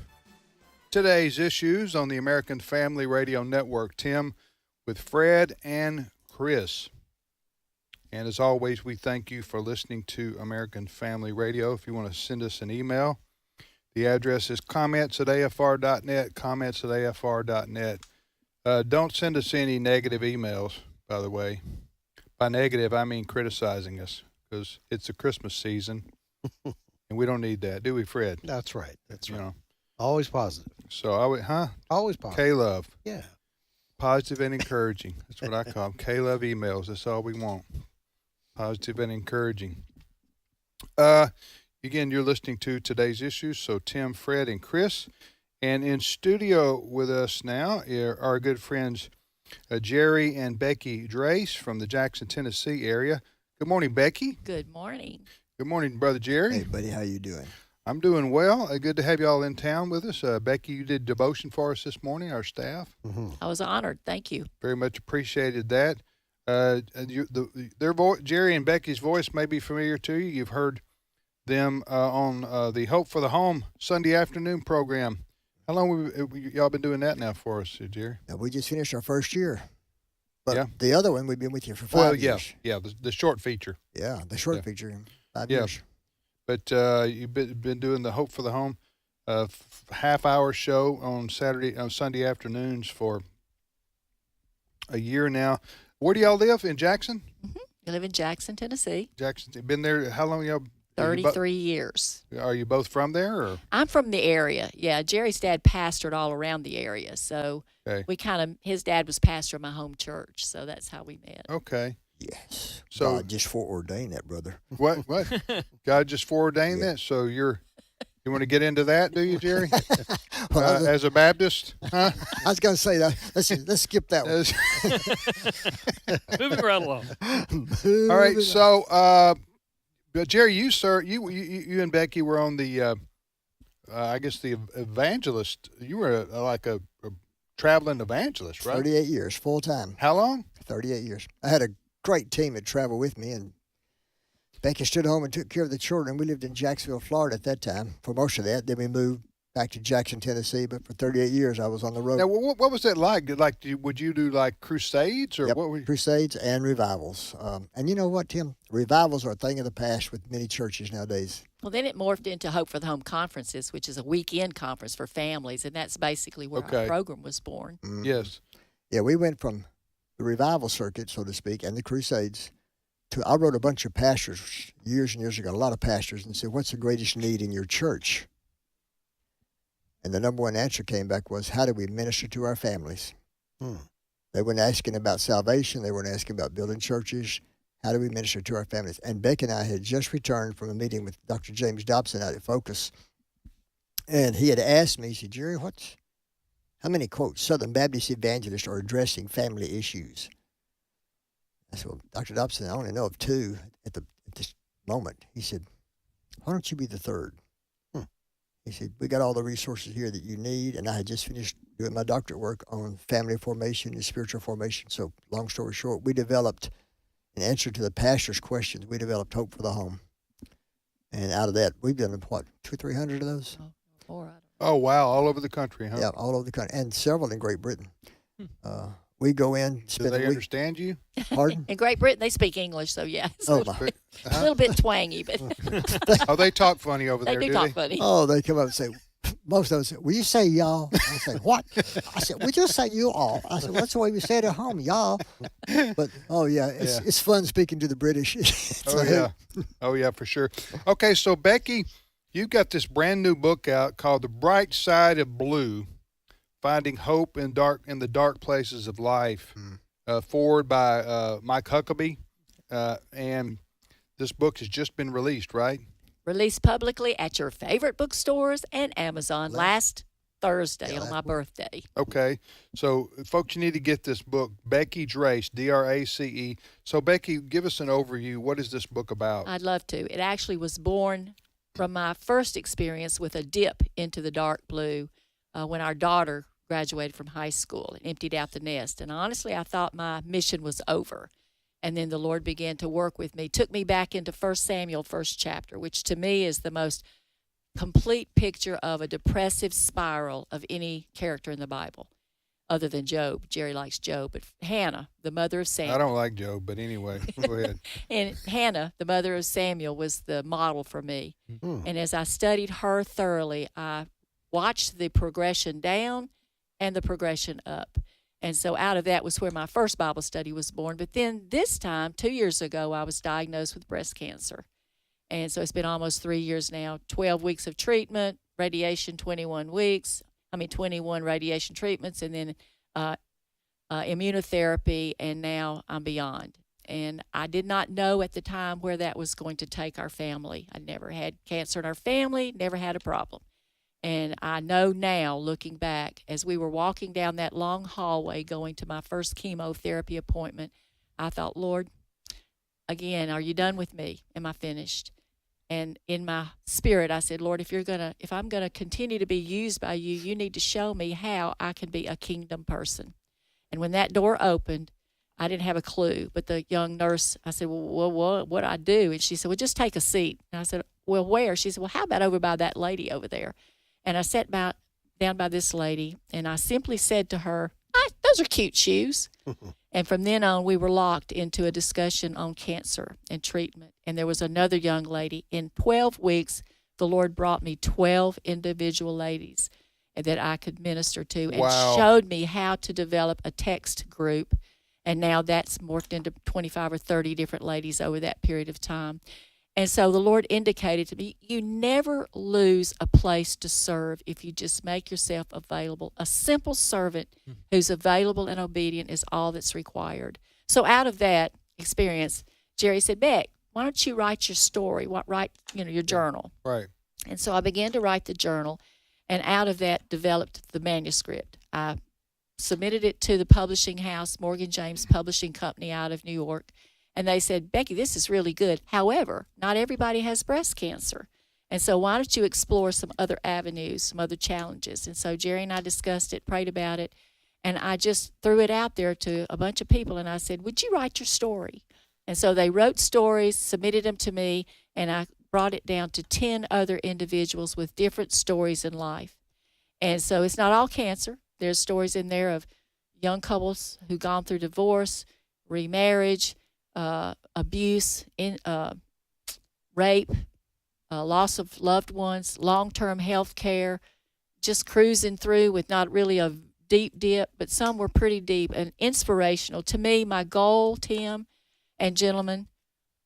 Today's Issues on the American Family Radio Network. Tim with Fred and Chris. And as always, we thank you for listening to American Family Radio. If you want to send us an email, the address is comments@afr.net, comments@afr.net. Don't send us any negative emails, by the way. By negative, I mean criticizing us, because it's the Christmas season. And we don't need that, do we, Fred?
That's right. That's right.
You know.
Always positive.
So I would,
Always positive.
K-Love.
Yeah.
Positive and encouraging. That's what I call them. K-Love emails. That's all we want. Positive and encouraging. Again, you're listening to Today's Issues. So Tim, Fred, and Chris. And in studio with us now are our good friends Jerry and Becky Drace from the Jackson, Tennessee area. Good morning, Becky.
Good morning.
Good morning, Brother Jerry.
Hey, buddy, how you doing?
I'm doing well. Good to have you all in town with us. Becky, you did devotion for us this morning, our staff.
Mm-hmm.
I was honored. Thank you.
Very much appreciated that. Jerry and Becky's voice may be familiar to you. You've heard them on the Hope for the Home Sunday afternoon program. How long have y'all been doing that now for us, Jerry?
Now, we just finished our first year. But
yeah.
The other one, we've been with you for 5 years.
Yeah, the short feature.
Yeah, the short feature, 5 years.
But you've been doing the Hope for the Home half-hour show on Sunday afternoons for a year now. Where do y'all live? In Jackson?
Mm-hmm. You live in Jackson, Tennessee.
Jackson. Been there, how long y'all?
33 years.
Are you both from there? Or?
I'm from the area. Yeah, Jerry's dad pastored all around the area. So we his dad was pastor of my home church. So that's how we met.
Okay.
Yes.
So
God just foreordained that, brother.
What? God just foreordained that? So you want to get into that, do you, Jerry? As a Baptist? Huh?
I was going to say that. Let's skip that one.
Moving right along.
All right. So, Jerry, you and Becky were on the, I guess the evangelist. You were like a traveling evangelist, right?
38 years, full time.
How long?
38 years. I had a great team that traveled with me, and Becky stood home and took care of the children. We lived in Jacksonville, Florida at that time for most of that. Then we moved back to Jackson, Tennessee. But for 38 years, I was on the road.
Now, what was that like? Like, would you do like crusades or
Yep,
what?
Crusades and revivals. And you know what, Tim? Revivals are a thing of the past with many churches nowadays.
Well, then it morphed into Hope for the Home Conferences, which is a weekend conference for families, and that's basically where our program was born.
Mm-hmm.
Yes.
Yeah, we went from the revival circuit, so to speak, and the crusades to, I wrote a bunch of pastors years and years ago, a lot of pastors, and said, what's the greatest need in your church? And the number one answer came back was, how do we minister to our families? They weren't asking about salvation. They weren't asking about building churches. How do we minister to our families? And Beck and I had just returned from a meeting with Dr. James Dobson out at Focus. And he had asked me, he said, Jerry, how many, quote, Southern Baptist evangelists are addressing family issues? I said, well, Dr. Dobson, I only know of two at this moment. He said, why don't you be the third? He said, we got all the resources here that you need. And I had just finished doing my doctorate work on family formation and spiritual formation. So long story short, we developed, in answer to the pastor's questions, we developed Hope for the Home. And out of that, we've done, what, 200 or 300 of those?
Oh, wow. All over the country, huh?
Yeah, all over the country. And several in Great Britain. We go in, spend
Do they
a week.
understand you?
Pardon?
In Great Britain, they speak English, so yeah. It's
Oh,
a little bit twangy, but
Oh, they talk funny over
they
there,
do talk funny.
Oh, they come up and say, most of them say, will you say y'all? I say, what? I said, we just say you all. I said, well, that's the way we say it at home, y'all. But, oh, yeah, it's fun speaking to the British.
Oh, yeah, for sure. Okay, so Becky, you've got this brand new book out called The Bright Side of Blue, Finding Hope in the Dark Places of Life, forward by Mike Huckabee. And this book has just been released, right?
Released publicly at your favorite bookstores and Amazon last Thursday on my birthday.
Okay. So, folks, you need to get this book, Becky Drace, D-R-A-C-E. So, Becky, give us an overview. What is this book about?
I'd love to. It actually was born from my first experience with a dip into the dark blue when our daughter graduated from high school and emptied out the nest. And honestly, I thought my mission was over. And then the Lord began to work with me, took me back into 1 Samuel, first chapter, which to me is the most complete picture of a depressive spiral of any character in the Bible, other than Job. Jerry likes Job, but Hannah, the mother of Samuel.
I don't like Job, but anyway, go ahead.
And Hannah, the mother of Samuel, was the model for me. And as I studied her thoroughly, I watched the progression down and the progression up. And so out of that was where my first Bible study was born. But then this time, 2 years ago, I was diagnosed with breast cancer. And so it's been almost 3 years now, 12 weeks of treatment, radiation 21 radiation treatments, and then immunotherapy, and now I'm beyond. And I did not know at the time where that was going to take our family. I never had cancer in our family, never had a problem. And I know now, looking back, as we were walking down that long hallway going to my first chemotherapy appointment, I thought, Lord, again, are you done with me? Am I finished? And in my spirit, I said, Lord, if I'm gonna continue to be used by you, you need to show me how I can be a kingdom person. And when that door opened, I didn't have a clue. But the young nurse, I said, well, what do I do? And she said, well, just take a seat. And I said, well, where? She said, well, how about over by that lady over there? And I sat down by this lady, and I simply said to her, those are cute shoes. And from then on, we were locked into a discussion on cancer and treatment. And there was another young lady. In 12 weeks, the Lord brought me 12 individual ladies that I could minister to and showed me how to develop a text group. And now that's morphed into 25 or 30 different ladies over that period of time. And so the Lord indicated to me, you never lose a place to serve if you just make yourself available. A simple servant who's available and obedient is all that's required. So out of that experience, Jerry said, Beck, why don't you write your story? Write your journal.
Right.
And so I began to write the journal, and out of that developed the manuscript. I submitted it to the publishing house, Morgan James Publishing Company out of New York. And they said, Becky, this is really good. However, not everybody has breast cancer. And so why don't you explore some other avenues, some other challenges? And so Jerry and I discussed it, prayed about it, and I just threw it out there to a bunch of people. And I said, would you write your story? And so they wrote stories, submitted them to me, and I brought it down to 10 other individuals with different stories in life. And so it's not all cancer. There's stories in there of young couples who've gone through divorce, remarriage, abuse, rape, loss of loved ones, long-term health care, just cruising through with not really a deep dip, but some were pretty deep and inspirational. To me, my goal, Tim and gentlemen,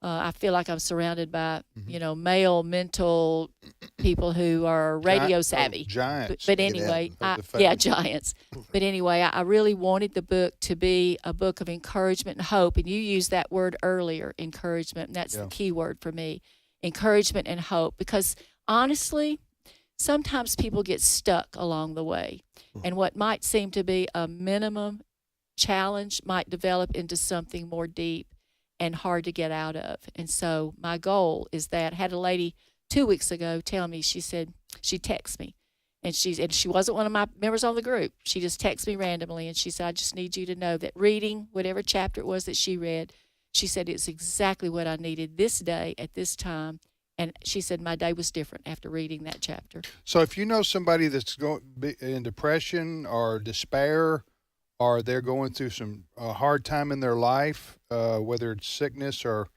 I feel like I'm surrounded by, male mental people who are radio savvy.
Giants.
But anyway, giants. But anyway, I really wanted the book to be a book of encouragement and hope. And you used that word earlier, encouragement. And that's the key word for me, encouragement and hope. Because honestly, sometimes people get stuck along the way. And what might seem to be a minimum challenge might develop into something more deep and hard to get out of. And so my goal is that. I had a lady 2 weeks ago tell me, she said, she texted me, and she wasn't one of my members on the group. She just texted me randomly, and she said, I just need you to know that reading whatever chapter it was that she read, she said, it's exactly what I needed this day at this time. And she said, my day was different after reading that chapter.
So if you know somebody that's going in depression or despair, or they're going through some hard time in their life, whether it's sickness or,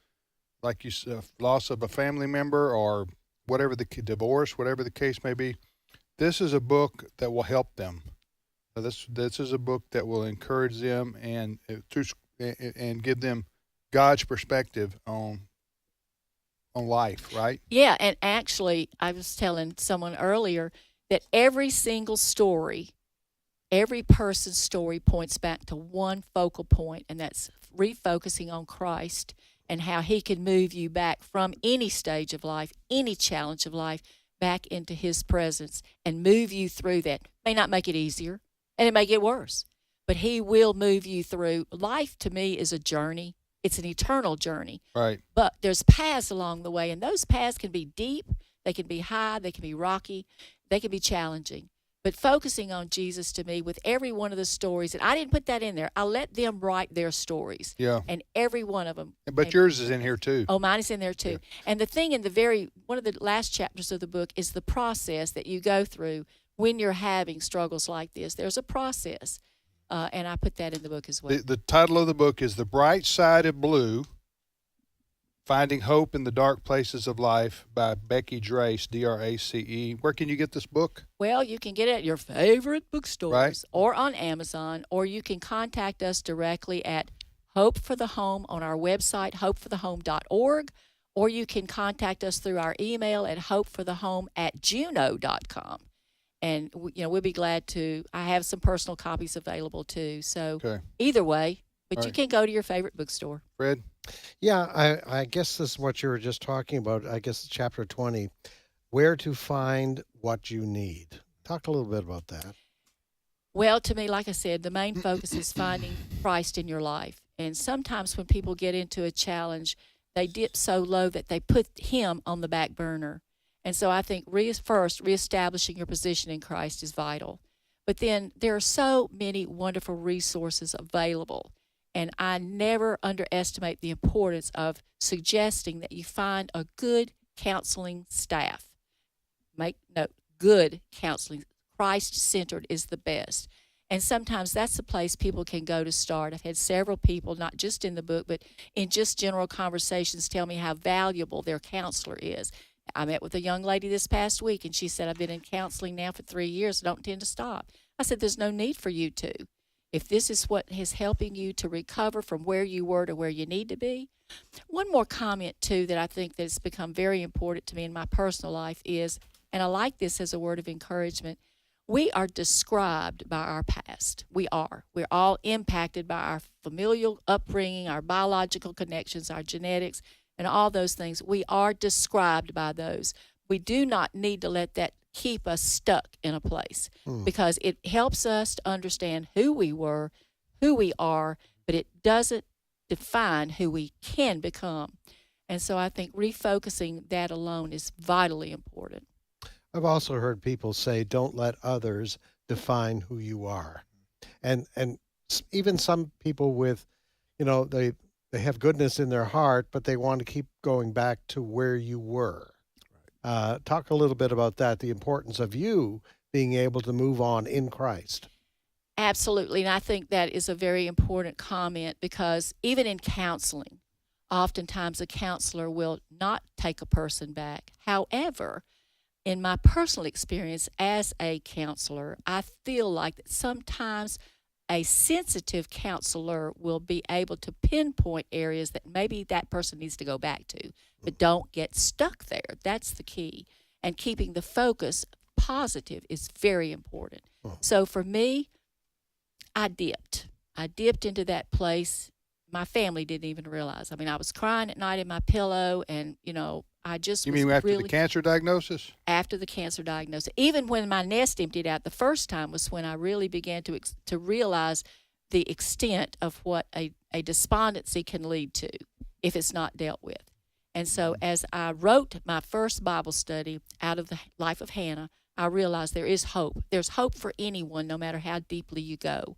like you said, loss of a family member or whatever divorce, whatever the case may be, this is a book that will help them. This is a book that will encourage them and give them God's perspective on life, right?
Yeah, and actually, I was telling someone earlier that every single story, every person's story points back to one focal point, and that's refocusing on Christ and how he can move you back from any stage of life, any challenge of life, back into his presence and move you through that. May not make it easier, and it may get worse, but he will move you through. Life, to me, is a journey. It's an eternal journey.
Right.
But there's paths along the way, and those paths can be deep, they can be high, they can be rocky, they can be challenging. But focusing on Jesus, to me, with every one of the stories, and I didn't put that in there. I let them write their stories.
Yeah.
And every one of them.
But yours is in here too.
Oh, mine is in there too. Yeah. And the thing in one of the last chapters of the book is the process that you go through when you're having struggles like this. There's a process. And I put that in the book as well.
The title of the book is The Bright Side of Blue, Finding Hope in the Dark Places of Life by Becky Drace, D-R-A-C-E. Where can you get this book?
Well, you can get it at your favorite bookstores,
right,
or on Amazon, or you can contact us directly at Hope for the Home on our website, hopeforthehome.org, or you can contact us through our email at hopeforthehome@juno.com. And, we'll be glad to. I have some personal copies available too. So either way, But
All
you
right.
can go to your favorite bookstore.
Fred?
Yeah, I guess this is what you were just talking about. I guess chapter 20, where to find what you need. Talk a little bit about that.
Well, to me, like I said, the main focus is finding Christ in your life. And sometimes when people get into a challenge, they dip so low that they put him on the back burner. And so I think first, reestablishing your position in Christ is vital. But then there are so many wonderful resources available. And I never underestimate the importance of suggesting that you find a good counseling staff. Make note, good counseling. Christ-centered is the best. And sometimes that's the place people can go to start. I've had several people, not just in the book, but in just general conversations, tell me how valuable their counselor is. I met with a young lady this past week, and she said, I've been in counseling now for 3 years. I don't intend to stop. I said, there's no need for you to. If this is what is helping you to recover from where you were to where you need to be. One more comment, too, that I think that has become very important to me in my personal life is, and I like this as a word of encouragement, we are described by our past. We are. We're all impacted by our familial upbringing, our biological connections, our genetics, and all those things. We are described by those. We do not need to let that keep us stuck in a place because it helps us to understand who we were, who we are, but it doesn't define who we can become. And so I think refocusing that alone is vitally important.
I've also heard people say, don't let others define who you are. And even some people with, they have goodness in their heart, but they want to keep going back to where you were. Talk a little bit about that, the importance of you being able to move on in Christ.
Absolutely. And I think that is a very important comment because even in counseling, oftentimes a counselor will not take a person back. However, in my personal experience as a counselor, I feel like that sometimes a sensitive counselor will be able to pinpoint areas that maybe that person needs to go back to, but don't get stuck there. That's the key. And keeping the focus positive is very important. So for me, I dipped into that place. My family didn't even realize. I mean, I was crying at night in my pillow, and, I just
You
was
mean after
really,
the cancer diagnosis?
After the cancer diagnosis. Even when my nest emptied out the first time was when I really began to realize the extent of what a despondency can lead to if it's not dealt with. And so as I wrote my first Bible study out of the life of Hannah, I realized there is hope. There's hope for anyone, no matter how deeply you go.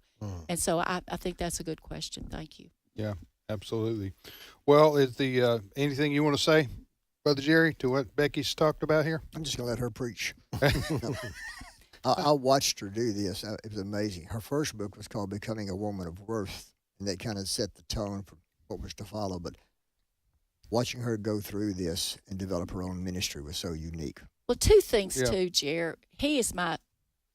And so I think that's a good question. Thank you.
Yeah, absolutely. Well, is the anything you want to say, Brother Jerry, to what Becky's talked about here?
I'm just going to let her preach. I watched her do this. It was amazing. Her first book was called Becoming a Woman of Worth, and that kind of set the tone for what was to follow. But watching her go through this and develop her own ministry was so unique.
Well, two things, too, Jer. He is my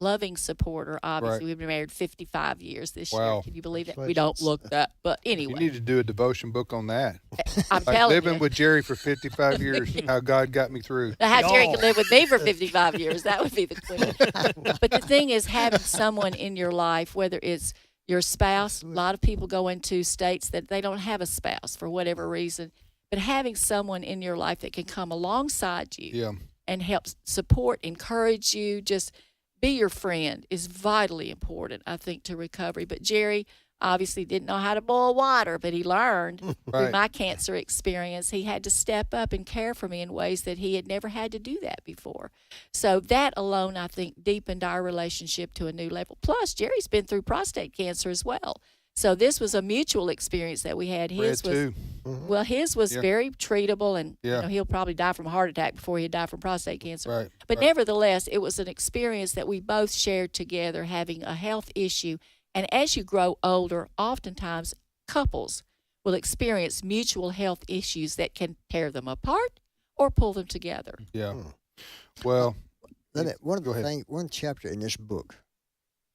loving supporter, obviously.
Right.
We've been married 55 years this
Wow.
year. Can you believe that? We don't look that, but anyway.
You need to do a devotion book on that.
I'm
like
telling
living
you.
with Jerry for 55 years, how God got me through.
How Jerry can live with me for 55 years. That would be the queen. But the thing is, having someone in your life, whether it's your spouse, a lot of people go into states that they don't have a spouse for whatever reason, but having someone in your life that can come alongside you and help support, encourage you, just be your friend is vitally important, I think, to recovery. But Jerry obviously didn't know how to boil water, but he learned through my cancer experience. He had to step up and care for me in ways that he had never had to do that before. So that alone, I think, deepened our relationship to a new level. Plus, Jerry's been through prostate cancer as well. So this was a mutual experience that we had. His was very treatable, and he'll probably die from a heart attack before he'd die from prostate cancer. But nevertheless, it was an experience that we both shared together, having a health issue. And as you grow older, oftentimes couples will experience mutual health issues that can tear them apart or pull them together.
Yeah. Well,
one chapter in this book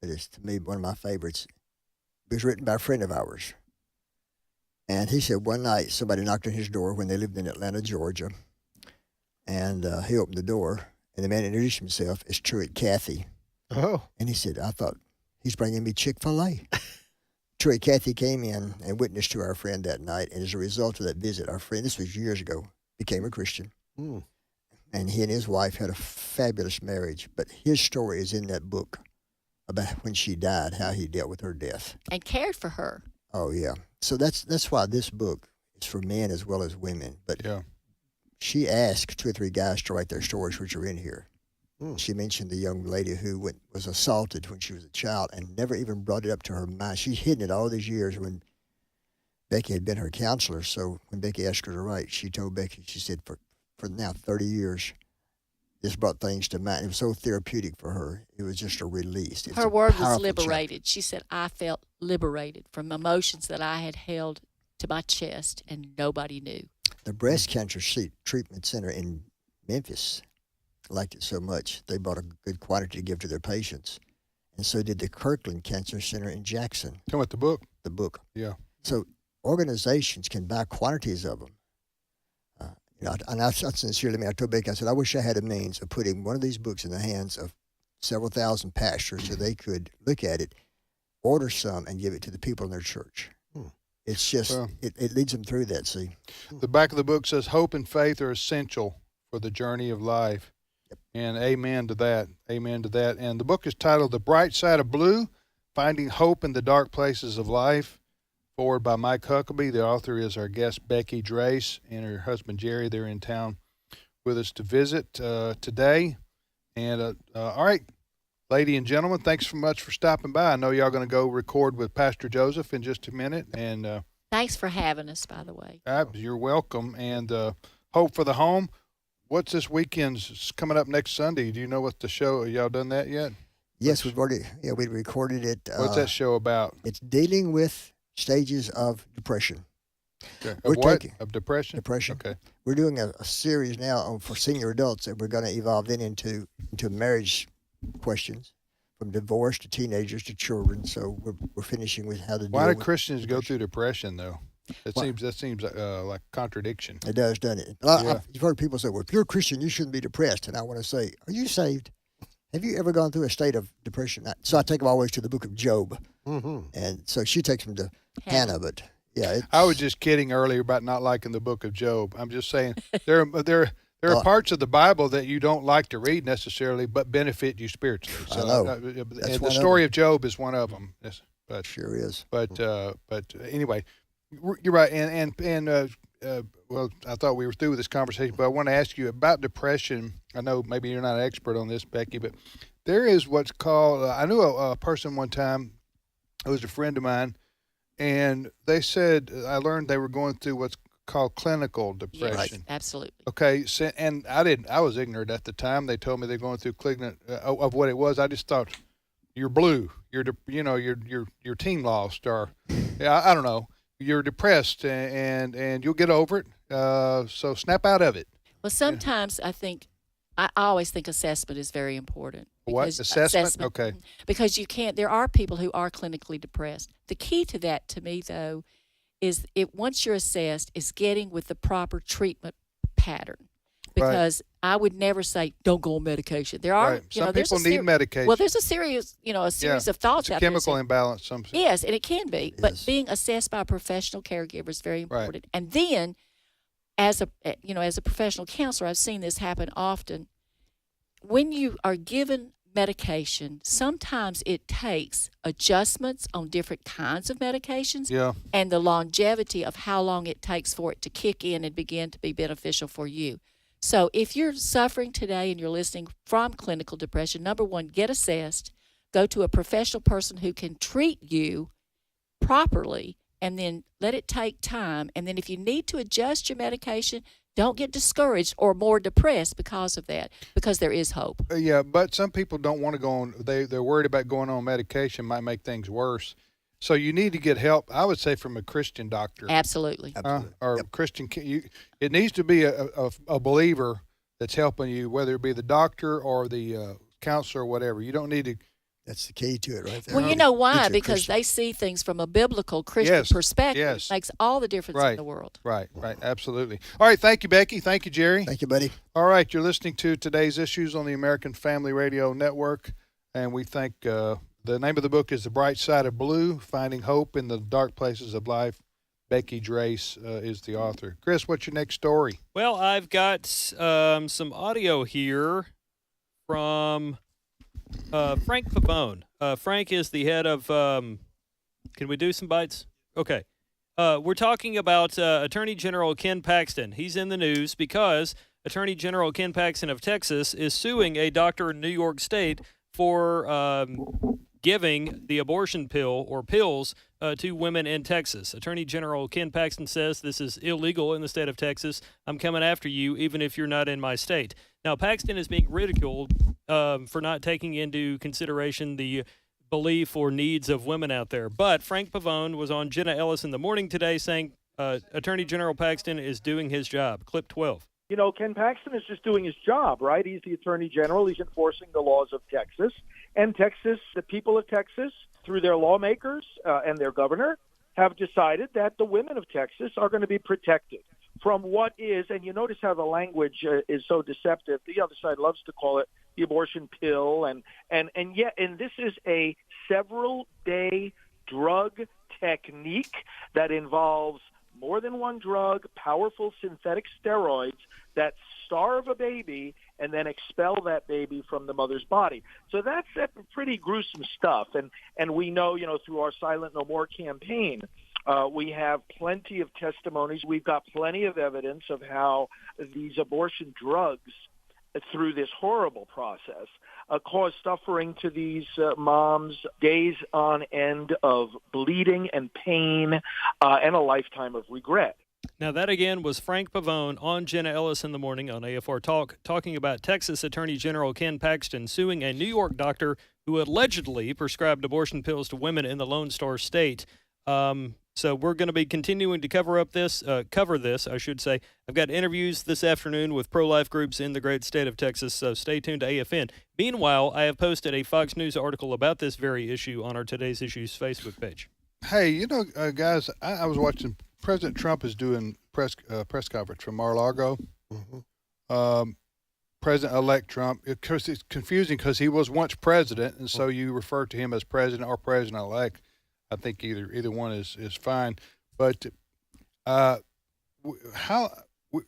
that is, to me, one of my favorites. It was written by a friend of ours. And he said one night somebody knocked on his door when they lived in Atlanta, Georgia. And he opened the door, and the man introduced himself as Truett Cathy.
Oh.
And he said, I thought, he's bringing me Chick-fil-A. Troy Cathy came in and witnessed to our friend that night, and as a result of that visit, our friend, this was years ago, became a Christian. And he and his wife had a fabulous marriage. But his story is in that book about when she died, how he dealt with her death.
And cared for her.
Oh, yeah. So that's why this book is for men as well as women. But she asked 2 or 3 guys to write their stories, which are in here. She mentioned the young lady who was assaulted when she was a child and never even brought it up to her mind. She's hidden it all these years when Becky had been her counselor. So when Becky asked her to write, she told Becky, she said, for now 30 years, this brought things to mind. It was so therapeutic for her. It was just a release.
Her word was liberated. She said, I felt liberated from emotions that I had held to my chest and nobody knew.
The breast cancer treatment center in Memphis liked it so much, they bought a good quantity to give to their patients. And so did the Kirkland Cancer Center in Jackson.
Come with the book?
The book.
Yeah.
So organizations can buy quantities of them. And I sincerely mean, I told Becky, I said, I wish I had a means of putting one of these books in the hands of several thousand pastors so they could look at it, order some, and give it to the people in their church. It's just, it leads them through that, see.
The back of the book says, hope and faith are essential for the journey of life. And amen to that. Amen to that. And the book is titled The Bright Side of Blue, Finding Hope in the Dark Places of Life. Forward by Mike Huckabee. The author is our guest, Becky Drace, and her husband, Jerry. They're in town with us to visit today. And all right, lady and gentlemen, thanks so much for stopping by. I know y'all going to go record with Pastor Joseph in just a minute. And
thanks for having us, by the way.
You're welcome. And Hope for the Home. What's this weekend's coming up next Sunday? Do you know what the show? Y'all done that yet?
Yes, we recorded it.
What's that show about?
It's dealing with stages of depression.
Okay. Of depression?
Depression.
Okay.
We're doing a series now for senior adults that we're going to evolve into marriage questions, from divorce to teenagers to children. So we're finishing with how to deal with.
Why do Christians go through depression though? That seems like contradiction.
It does, doesn't it? You've heard people say, well, if you're a Christian, you shouldn't be depressed. And I want to say, are you saved? Have you ever gone through a state of depression? So I take them always to the book of Job. And so she takes them to Hannah, but yeah.
I was just kidding earlier about not liking the book of Job. I'm just saying there are parts of the Bible that you don't like to read necessarily, but benefit you spiritually. So,
I know.
And the story of Job is one of them. But
sure is.
But anyway, you're right. And well, I thought we were through with this conversation, but I want to ask you about depression. I know maybe you're not an expert on this, Becky, but there is what's called. I knew a person one time who was a friend of mine, and they said I learned they were going through what's called clinical depression.
Yes, absolutely.
Okay, so, and I was ignorant at the time. They told me they're going through of what it was. I just thought you're blue. Your team lost, or I don't know. You're depressed, and you'll get over it. So snap out of it.
Well, sometimes I always think assessment is very important.
What? Assessment? Okay.
Because there are people who are clinically depressed. The key to that, to me, though, is once you're assessed, is getting with the proper treatment pattern. Because I would never say, don't go on medication. There are,
some people need medication.
Well, there's a series of thoughts out there.
Chemical imbalance.
Yes, and it can be. But being assessed by a professional caregiver is very important. Right. And then, as a professional counselor, I've seen this happen often. When you are given medication, sometimes it takes adjustments on different kinds of medications and the longevity of how long it takes for it to kick in and begin to be beneficial for you. So if you're suffering today and you're listening from clinical depression, number one, get assessed, go to a professional person who can treat you properly, and then let it take time. And then if you need to adjust your medication, don't get discouraged or more depressed because of that, because there is hope.
Yeah, but some people don't want to go on. They're worried about going on medication might make things worse. So you need to get help, I would say, from a Christian doctor.
Absolutely.
Or Christian. It needs to be a believer that's helping you, whether it be the doctor or the counselor or whatever. You don't need to.
That's the key to it right there.
Well, you know why? Because they see things from a biblical Christian perspective.
Yes.
It makes all the difference in the world.
Right. Absolutely. All right. Thank you, Becky. Thank you, Jerry.
Thank you, buddy.
All right. You're listening to Today's Issues on the American Family Radio Network. And we thank The name of the book is The Bright Side of Blue, Finding Hope in the Dark Places of Life. Becky Drace is the author. Chris, what's your next story?
Well, I've got some audio here from Frank Pavone. Frank is the head of can we do some bites? Okay. We're talking about Attorney General Ken Paxton. He's in the news because Attorney General Ken Paxton of Texas is suing a doctor in New York State for giving the abortion pill or pills to women in Texas. Attorney General Ken Paxton says this is illegal in the state of Texas. I'm coming after you even if you're not in my state. Now, Paxton is being ridiculed for not taking into consideration the belief or needs of women out there. But Frank Pavone was on Jenna Ellis in the Morning today saying Attorney General Paxton is doing his job. Clip 12.
You know, Ken Paxton is just doing his job, right? He's the Attorney General. He's enforcing the laws of Texas. And Texas, the people of Texas, through their lawmakers and their governor, have decided that the women of Texas are going to be protected from what is, and you notice how the language is so deceptive. The other side loves to call it the abortion pill, and this is a several-day drug technique that involves more than one drug, powerful synthetic steroids that starve a baby and then expel that baby from the mother's body. So that's pretty gruesome stuff. And we know, through our Silent No More campaign, we have plenty of testimonies. We've got plenty of evidence of how these abortion drugs, through this horrible process, cause suffering to these moms, days on end of bleeding and pain, and a lifetime of regret.
Now, that again was Frank Pavone on Jenna Ellis in the Morning on AFR Talk, talking about Texas Attorney General Ken Paxton suing a New York doctor who allegedly prescribed abortion pills to women in the Lone Star State. So we're going to be continuing to cover this. I've got interviews this afternoon with pro-life groups in the great state of Texas, so stay tuned to AFN. Meanwhile, I have posted a Fox News article about this very issue on our Today's Issues Facebook page.
Hey, guys, I was watching. President Trump is doing press conference from Mar-a-Lago. Mm-hmm. President-elect Trump. Of course, it's confusing because he was once president, and so you refer to him as president or president-elect. I think either one is fine, but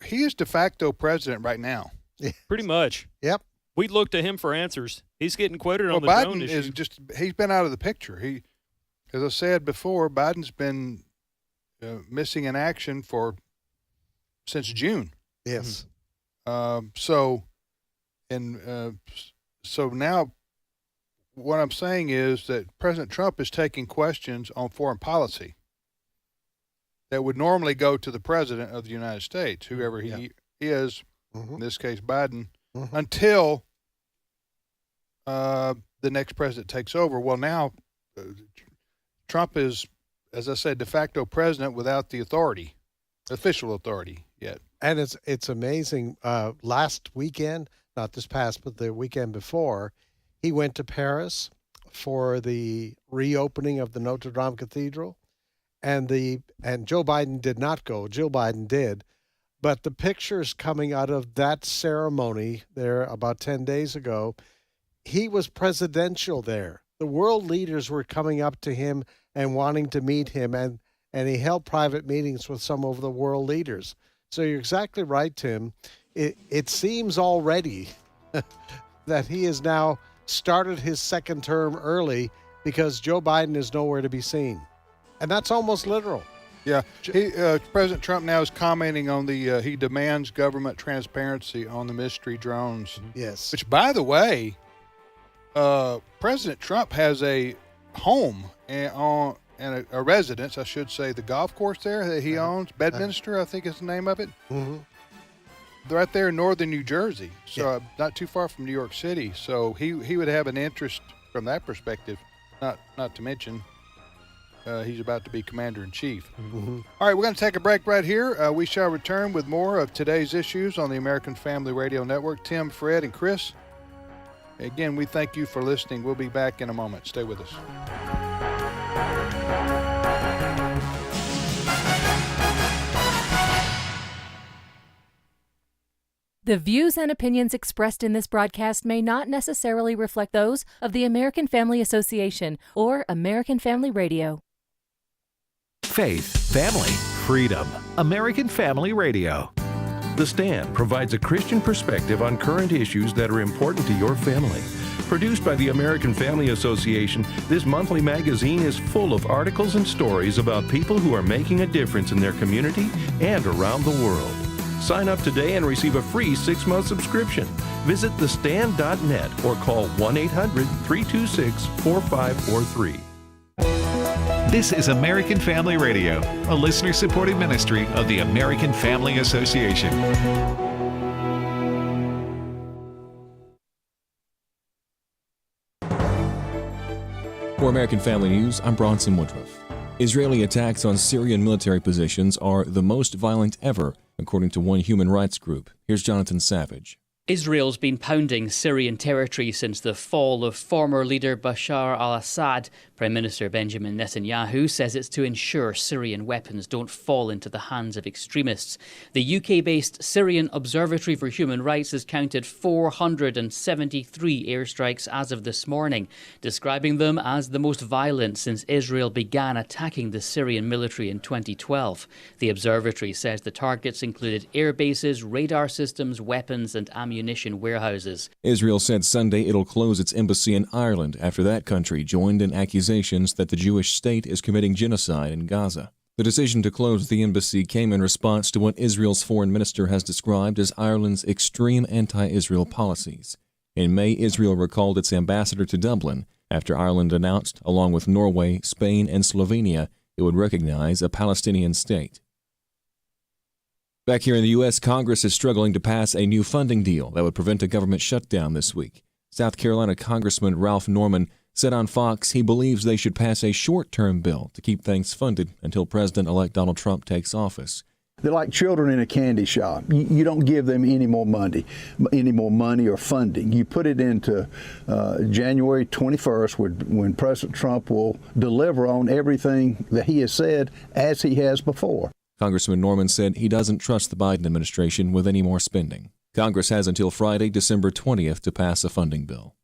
he is de facto president right now.
Pretty much.
Yep.
We look to him for answers. He's getting quoted on the
Biden
drone issue.
He's been out of the picture. He, as I said before, Biden's been missing in action since June.
Yes.
So now. What I'm saying is that President Trump is taking questions on foreign policy that would normally go to the President of the United States, whoever he is, in this case Biden, until the next president takes over. Well, now Trump is, as I said, de facto president without the authority, official authority yet.
And it's amazing. Last weekend, not this past, but the weekend before, he went to Paris for the reopening of the Notre Dame Cathedral, and Joe Biden did not go. Jill Biden did, but the pictures coming out of that ceremony there about 10 days ago, he was presidential there. The world leaders were coming up to him and wanting to meet him, and he held private meetings with some of the world leaders. So you're exactly right, Tim. It seems already that he is now started his second term early because Joe Biden is nowhere to be seen. And that's almost literal.
Yeah. President Trump now is commenting on he demands government transparency on the mystery drones.
Yes.
Which, by the way, President Trump has a home and a residence, I should say, the golf course there that he owns, Bedminster, I think is the name of it.
Mm-hmm.
Right there in northern New Jersey, so not too far from New York City. So he would have an interest from that perspective, not to mention he's about to be commander-in-chief.
Mm-hmm.
All right, we're going to take a break right here. We shall return with more of Today's Issues on the American Family Radio Network. Tim, Fred, and Chris, again, we thank you for listening. We'll be back in a moment. Stay with us.
The views and opinions expressed in this broadcast may not necessarily reflect those of the American Family Association or American Family Radio.
Faith, family, freedom. American Family Radio. The Stand provides a Christian perspective on current issues that are important to your family. Produced by the American Family Association, this monthly magazine is full of articles and stories about people who are making a difference in their community and around the world. Sign up today and receive a free 6-month subscription. Visit thestand.net or call 1-800-326-4543. This is American Family Radio, a listener-supported ministry of the American Family Association.
For American Family News, I'm Bronson Woodruff. Israeli attacks on Syrian military positions are the most violent ever, according to one human rights group. Here's Jonathan Savage.
Israel's been pounding Syrian territory since the fall of former leader Bashar al-Assad. Prime Minister Benjamin Netanyahu says it's to ensure Syrian weapons don't fall into the hands of extremists. The UK-based Syrian Observatory for Human Rights has counted 473 airstrikes as of this morning, describing them as the most violent since Israel began attacking the Syrian military in 2012. The observatory says the targets included air bases, radar systems, weapons and ammunition warehouses.
Israel said Sunday it'll close its embassy in Ireland after that country joined in accusations that the Jewish state is committing genocide in Gaza. The decision to close the embassy came in response to what Israel's foreign minister has described as Ireland's extreme anti-Israel policies. In May, Israel recalled its ambassador to Dublin after Ireland announced, along with Norway, Spain, and Slovenia, it would recognize a Palestinian state. Back here in the U.S., Congress is struggling to pass a new funding deal that would prevent a government shutdown this week. South Carolina Congressman Ralph Norman said on Fox he believes they should pass a short-term bill to keep things funded until President-elect Donald Trump takes office.
They're like children in a candy shop. You don't give them any more money or funding. You put it into January 21st when President Trump will deliver on everything that he has said as he has before.
Congressman Norman said he doesn't trust the Biden administration with any more spending. Congress has until Friday, December 20th to pass a funding bill.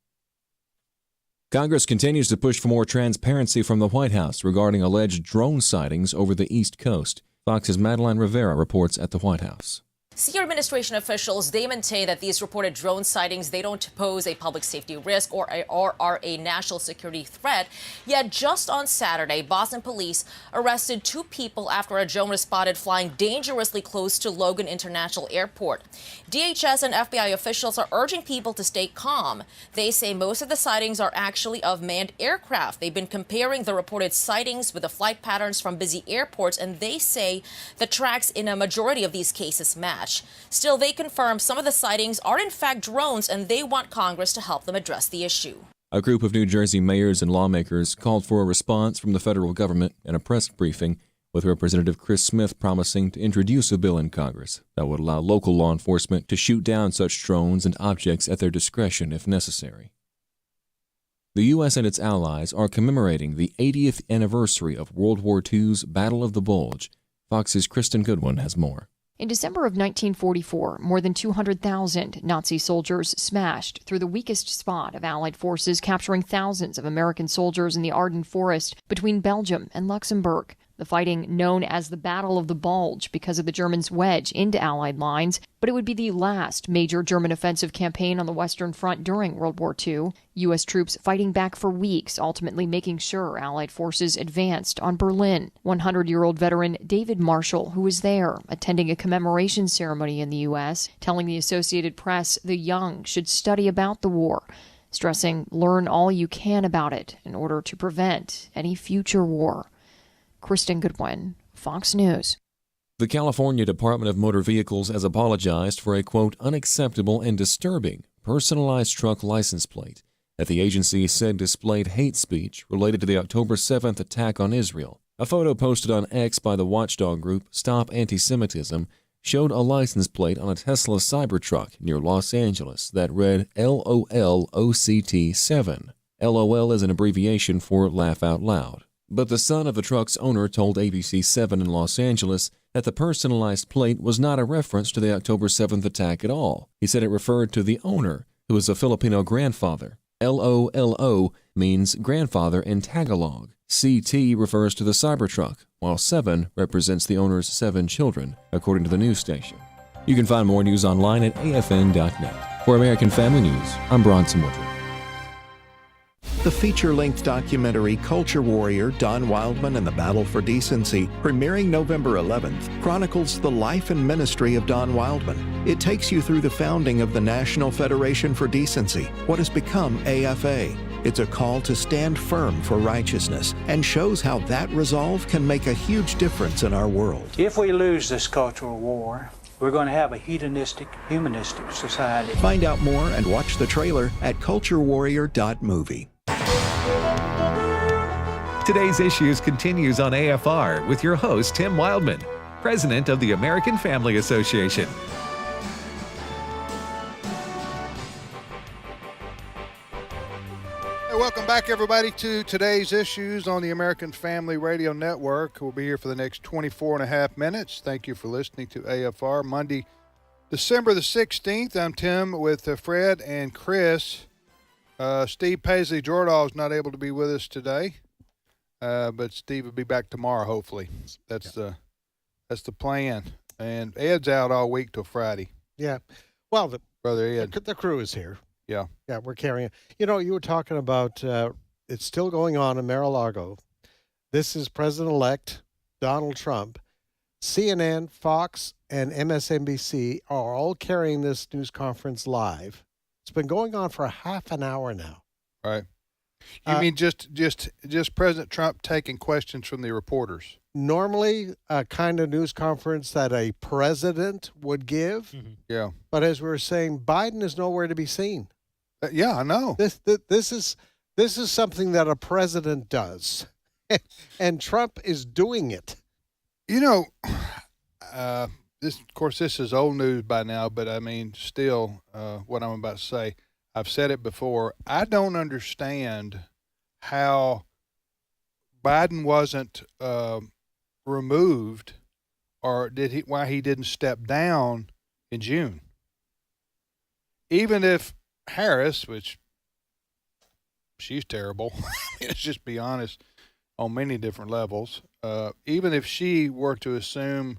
Congress continues to push for more transparency from the White House regarding alleged drone sightings over the East Coast. Fox's Madeline Rivera reports at the White House.
Senior administration officials, they maintain that these reported drone sightings, they don't pose a public safety risk or are a national security threat. Yet just on Saturday, Boston police arrested 2 people after a drone was spotted flying dangerously close to Logan International Airport. DHS and FBI officials are urging people to stay calm. They say most of the sightings are actually of manned aircraft. They've been comparing the reported sightings with the flight patterns from busy airports, and they say the tracks in a majority of these cases match. Still, they confirm some of the sightings are in fact drones, and they want Congress to help them address the issue.
A group of New Jersey mayors and lawmakers called for a response from the federal government in a press briefing, with Representative Chris Smith promising to introduce a bill in Congress that would allow local law enforcement to shoot down such drones and objects at their discretion if necessary. The U.S. and its allies are commemorating the 80th anniversary of World War II's Battle of the Bulge. Fox's Kristen Goodwin has more.
In December of 1944, more than 200,000 Nazi soldiers smashed through the weakest spot of Allied forces, capturing thousands of American soldiers in the Ardennes Forest between Belgium and Luxembourg. The fighting known as the Battle of the Bulge because of the Germans' wedge into Allied lines, but it would be the last major German offensive campaign on the Western Front during World War II. U.S. troops fighting back for weeks, ultimately making sure Allied forces advanced on Berlin. 100-year-old veteran David Marshall, who was there, attending a commemoration ceremony in the U.S., telling the Associated Press the young should study about the war, stressing learn all you can about it in order to prevent any future war. Kristen Goodwin, Fox News.
The California Department of Motor Vehicles has apologized for a, quote, unacceptable and disturbing personalized truck license plate that the agency said displayed hate speech related to the October 7th attack on Israel. A photo posted on X by the watchdog group Stop Anti-Semitism showed a license plate on a Tesla Cybertruck near Los Angeles that read LOLOCT7. LOL is an abbreviation for Laugh Out Loud. But the son of the truck's owner told ABC7 in Los Angeles that the personalized plate was not a reference to the October 7th attack at all. He said it referred to the owner, who is a Filipino grandfather. LOLO means grandfather in Tagalog. CT refers to the Cybertruck, while 7 represents the owner's 7 children, according to the news station. You can find more news online at afn.net. For American Family News, I'm Bronson Woodruff.
The feature-length documentary Culture Warrior, Don Wildmon and the Battle for Decency, premiering November 11th, chronicles the life and ministry of Don Wildmon. It takes you through the founding of the National Federation for Decency, what has become AFA. It's a call to stand firm for righteousness and shows how that resolve can make a huge difference in our world.
If we lose this cultural war, we're going to have a hedonistic, humanistic society.
Find out more and watch the trailer at culturewarrior.movie.
Today's Issues continues on AFR with your host, Tim Wildmon, President of the American Family Association.
Hey, welcome back, everybody, to Today's Issues on the American Family Radio Network. We'll be here for the next 24 and a half minutes. Thank you for listening to AFR. Monday, December the 16th, I'm Tim with Fred and Chris. Steve Paisley Jordahl is not able to be with us today. But Steve will be back tomorrow, hopefully. That's the plan. And Ed's out all week till Friday.
Yeah. Well,
Brother Ed.
The crew is here.
Yeah.
Yeah, we're carrying. You know, you were talking about it's still going on in Mar-a-Lago. This is President-elect Donald Trump. CNN, Fox, and MSNBC are all carrying this news conference live. It's been going on for half an hour now.
Right. You mean just President Trump taking questions from the reporters?
Normally, a kind of news conference that a president would give.
Mm-hmm. Yeah.
But as we were saying, Biden is nowhere to be seen.
Yeah, I know.
This is something that a president does, and Trump is doing it.
You know, this is old news by now, but I mean, still, what I'm about to say. I've said it before. I don't understand how Biden wasn't removed, or why he didn't step down in June. Even if Harris, which she's terrible, let's just be honest, on many different levels. Even if she were to assume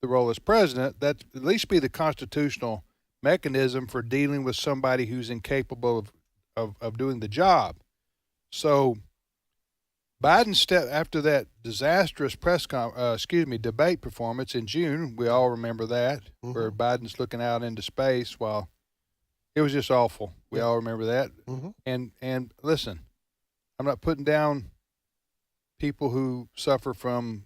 the role as president, that at least be the constitutional mechanism for dealing with somebody who's incapable of doing the job. So Biden stepped after that disastrous debate performance in June. We all remember that, where Biden's looking out into space while it was just awful. We all remember that. And listen, I'm not putting down people who suffer from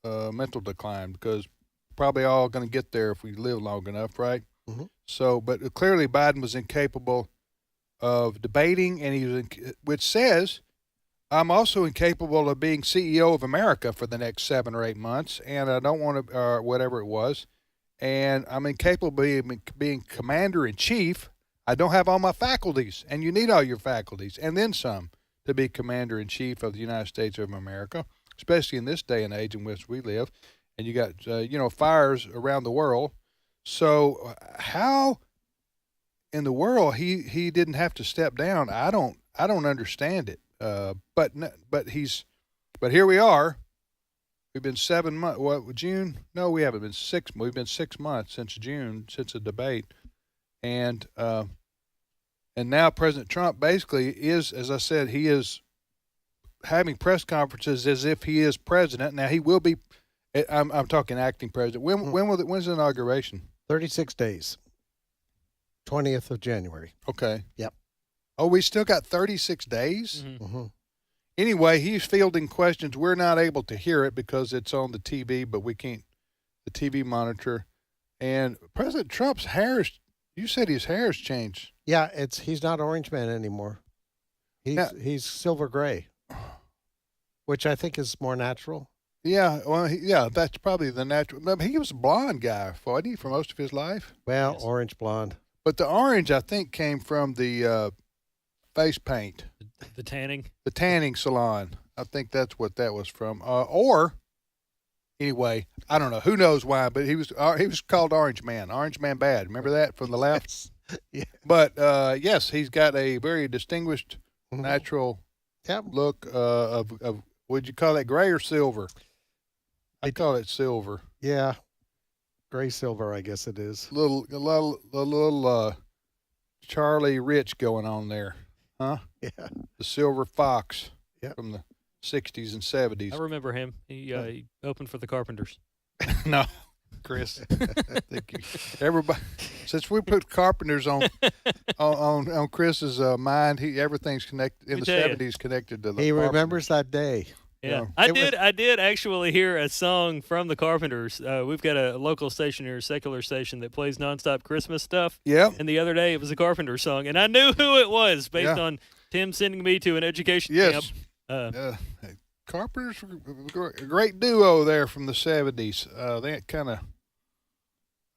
mental decline, because probably all going to get there if we live long enough, right? So, but clearly Biden was incapable of debating, and which says, I'm also incapable of being CEO of America for the next 7 or 8 months, and I don't want to, or whatever it was, and I'm incapable of being commander-in-chief. I don't have all my faculties, and you need all your faculties, and then some, to be commander-in-chief of the United States of America, especially in this day and age in which we live, and you got, fires around the world. So how in the world he didn't have to step down? I don't understand it. But here we are. We've been 7 months. What, June? No, we haven't been 6. We've been 6 months since June, since the debate, and now President Trump basically is, as I said, he is having press conferences as if he is president. Now he will be. I'm talking acting president. When's the inauguration?
36 days. 20th of January.
Okay.
Yep.
Oh, we still got 36 days? Anyway, he's fielding questions. We're not able to hear it because it's on the TV, but we can't, the TV monitor. And President Trump's hair, you said his hair's changed.
Yeah, he's not Orange Man anymore. He's silver gray, which I think is more natural.
Yeah, well, that's probably the natural. I mean, he was a blonde guy, wasn't he, for most of his life?
Well, yes. Orange blonde.
But the orange, I think, came from the face paint.
The tanning?
The tanning salon. I think that's what that was from. Or Anyway, I don't know. Who knows why, but he was called Orange Man. Orange Man Bad. Remember that from the left?
Yeah.
But, yes, he's got a very distinguished natural look of would you call that gray or silver? I call it silver.
Yeah. Gray silver, I guess it is.
A little Charlie Rich going on there, huh?
Yeah.
The Silver Fox from the 60s and 70s.
I remember him. He opened for the Carpenters.
No, Chris. Everybody, since we put Carpenters on Chris's mind, everything's connected in the 70s connected to the.
He remembers that day.
Yeah, I did actually hear a song from the Carpenters. We've got a local station here, a secular station, that plays nonstop Christmas stuff.
Yeah.
And the other day it was a Carpenters song, and I knew who it was based on Tim sending me to an education camp.
Carpenters were a great duo there from the 70s. They kind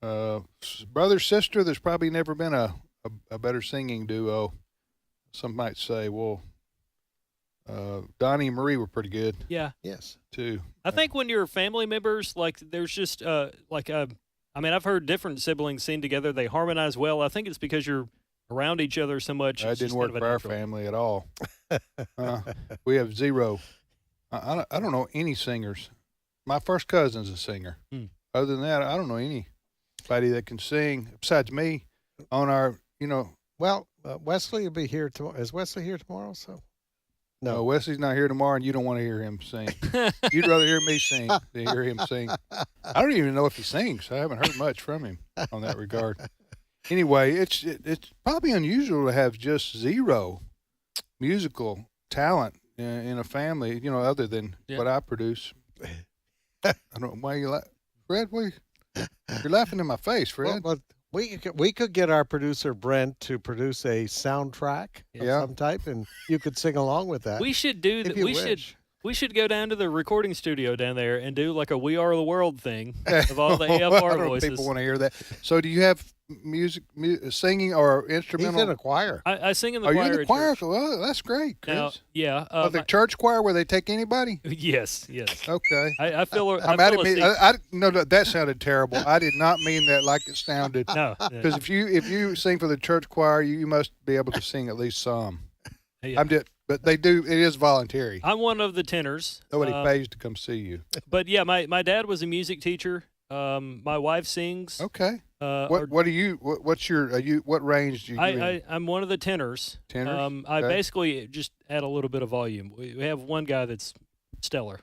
of brother sister. There's probably never been a better singing duo. Some might say, well. Donnie and Marie were pretty good.
Yeah.
Yes.
Too.
I think when you're family members, like there's just I mean, I've heard different siblings sing together. They harmonize well. I think it's because you're around each other so much.
That didn't work for our family at all. We have zero. I don't know any singers. My first cousin's a singer. Other than that, I don't know anybody that can sing besides me on our,
Well, Wesley will be here tomorrow. Is Wesley here tomorrow? So.
No, Wesley's not here tomorrow, and you don't want to hear him sing. You'd rather hear me sing than hear him sing. I don't even know if he sings. I haven't heard much from him on that regard. Anyway, it's probably unusual to have just zero musical talent in a family, other than what I produce. I don't know why you laugh. Fred, you're laughing in my face, Fred.
Well, we could get our producer Brent to produce a soundtrack of some type, and you could sing along with that.
We should do that. We should go down to the recording studio down there and do like a "We Are the World" thing of all the AFR voices.
People want to hear that. So, do you have singing or instrumental?
He's in a choir.
I sing in the choir.
Are you in the choir? Well, that's great, Chris.
Now, yeah.
The church choir where they take anybody?
Yes.
Okay.
I feel.
I'm out of me. No, that sounded terrible. I did not mean that like it sounded.
No.
Because if you sing for the church choir, you must be able to sing at least some.
Yeah.
But they do. It is voluntary.
I'm one of the tenors.
Nobody pays to come see you.
But yeah, my dad was a music teacher. My wife sings.
Okay. What range do you?
I'm one of the tenors.
Tenors.
I basically just add a little bit of volume. We have one guy that's stellar.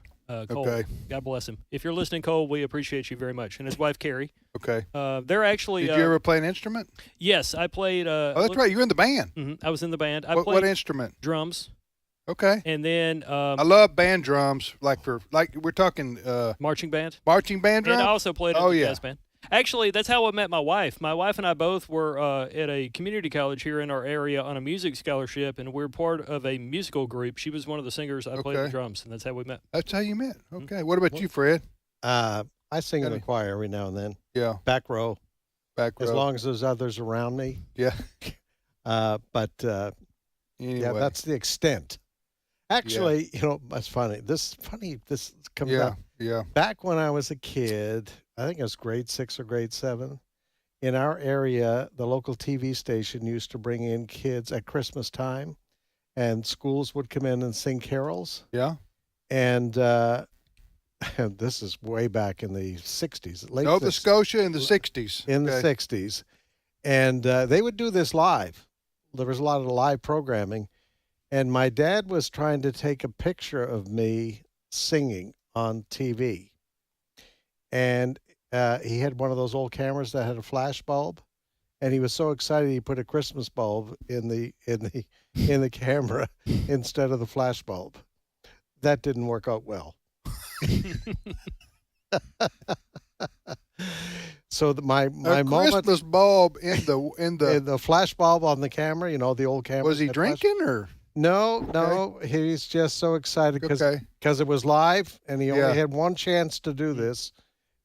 Cole.
Okay.
God bless him. If you're listening, Cole, we appreciate you very much, and his wife Carrie.
Okay.
They're actually.
Did you ever play an instrument?
Yes, I played.
Oh, that's right. You're in the band.
Mm-hmm, I was in the band.
What instrument?
Drums.
Okay.
And then
I love band drums, like we're talking
marching band.
Marching band drums.
And I also played in the jazz band. Actually, that's how I met my wife. My wife and I both were at a community college here in our area on a music scholarship, and we're part of a musical group. She was one of the singers. I played the drums, and that's how we met.
That's how you met. Okay. What about you, Fred?
I sing in the choir every now and then.
Yeah.
Back row.
As
long as there's others around me.
Yeah.
But yeah, that's the extent. Actually, that's funny. This comes out.
Yeah.
Back when I was a kid, I think it was grade 6 or grade 7, in our area, the local TV station used to bring in kids at Christmas time, and schools would come in and sing carols.
Yeah.
And this is way back in the 60s.
Nova Scotia in the 60s.
In the 60s. And they would do this live. There was a lot of live programming. And my dad was trying to take a picture of me singing on TV. And he had one of those old cameras that had a flash bulb. And he was so excited he put a Christmas bulb in the camera instead of the flash bulb. That didn't work out well. So my moment,
Christmas bulb in the
flash bulb on the camera, the old camera.
Was he drinking or?
No, he's just so excited because it was live and he only had one chance to do this,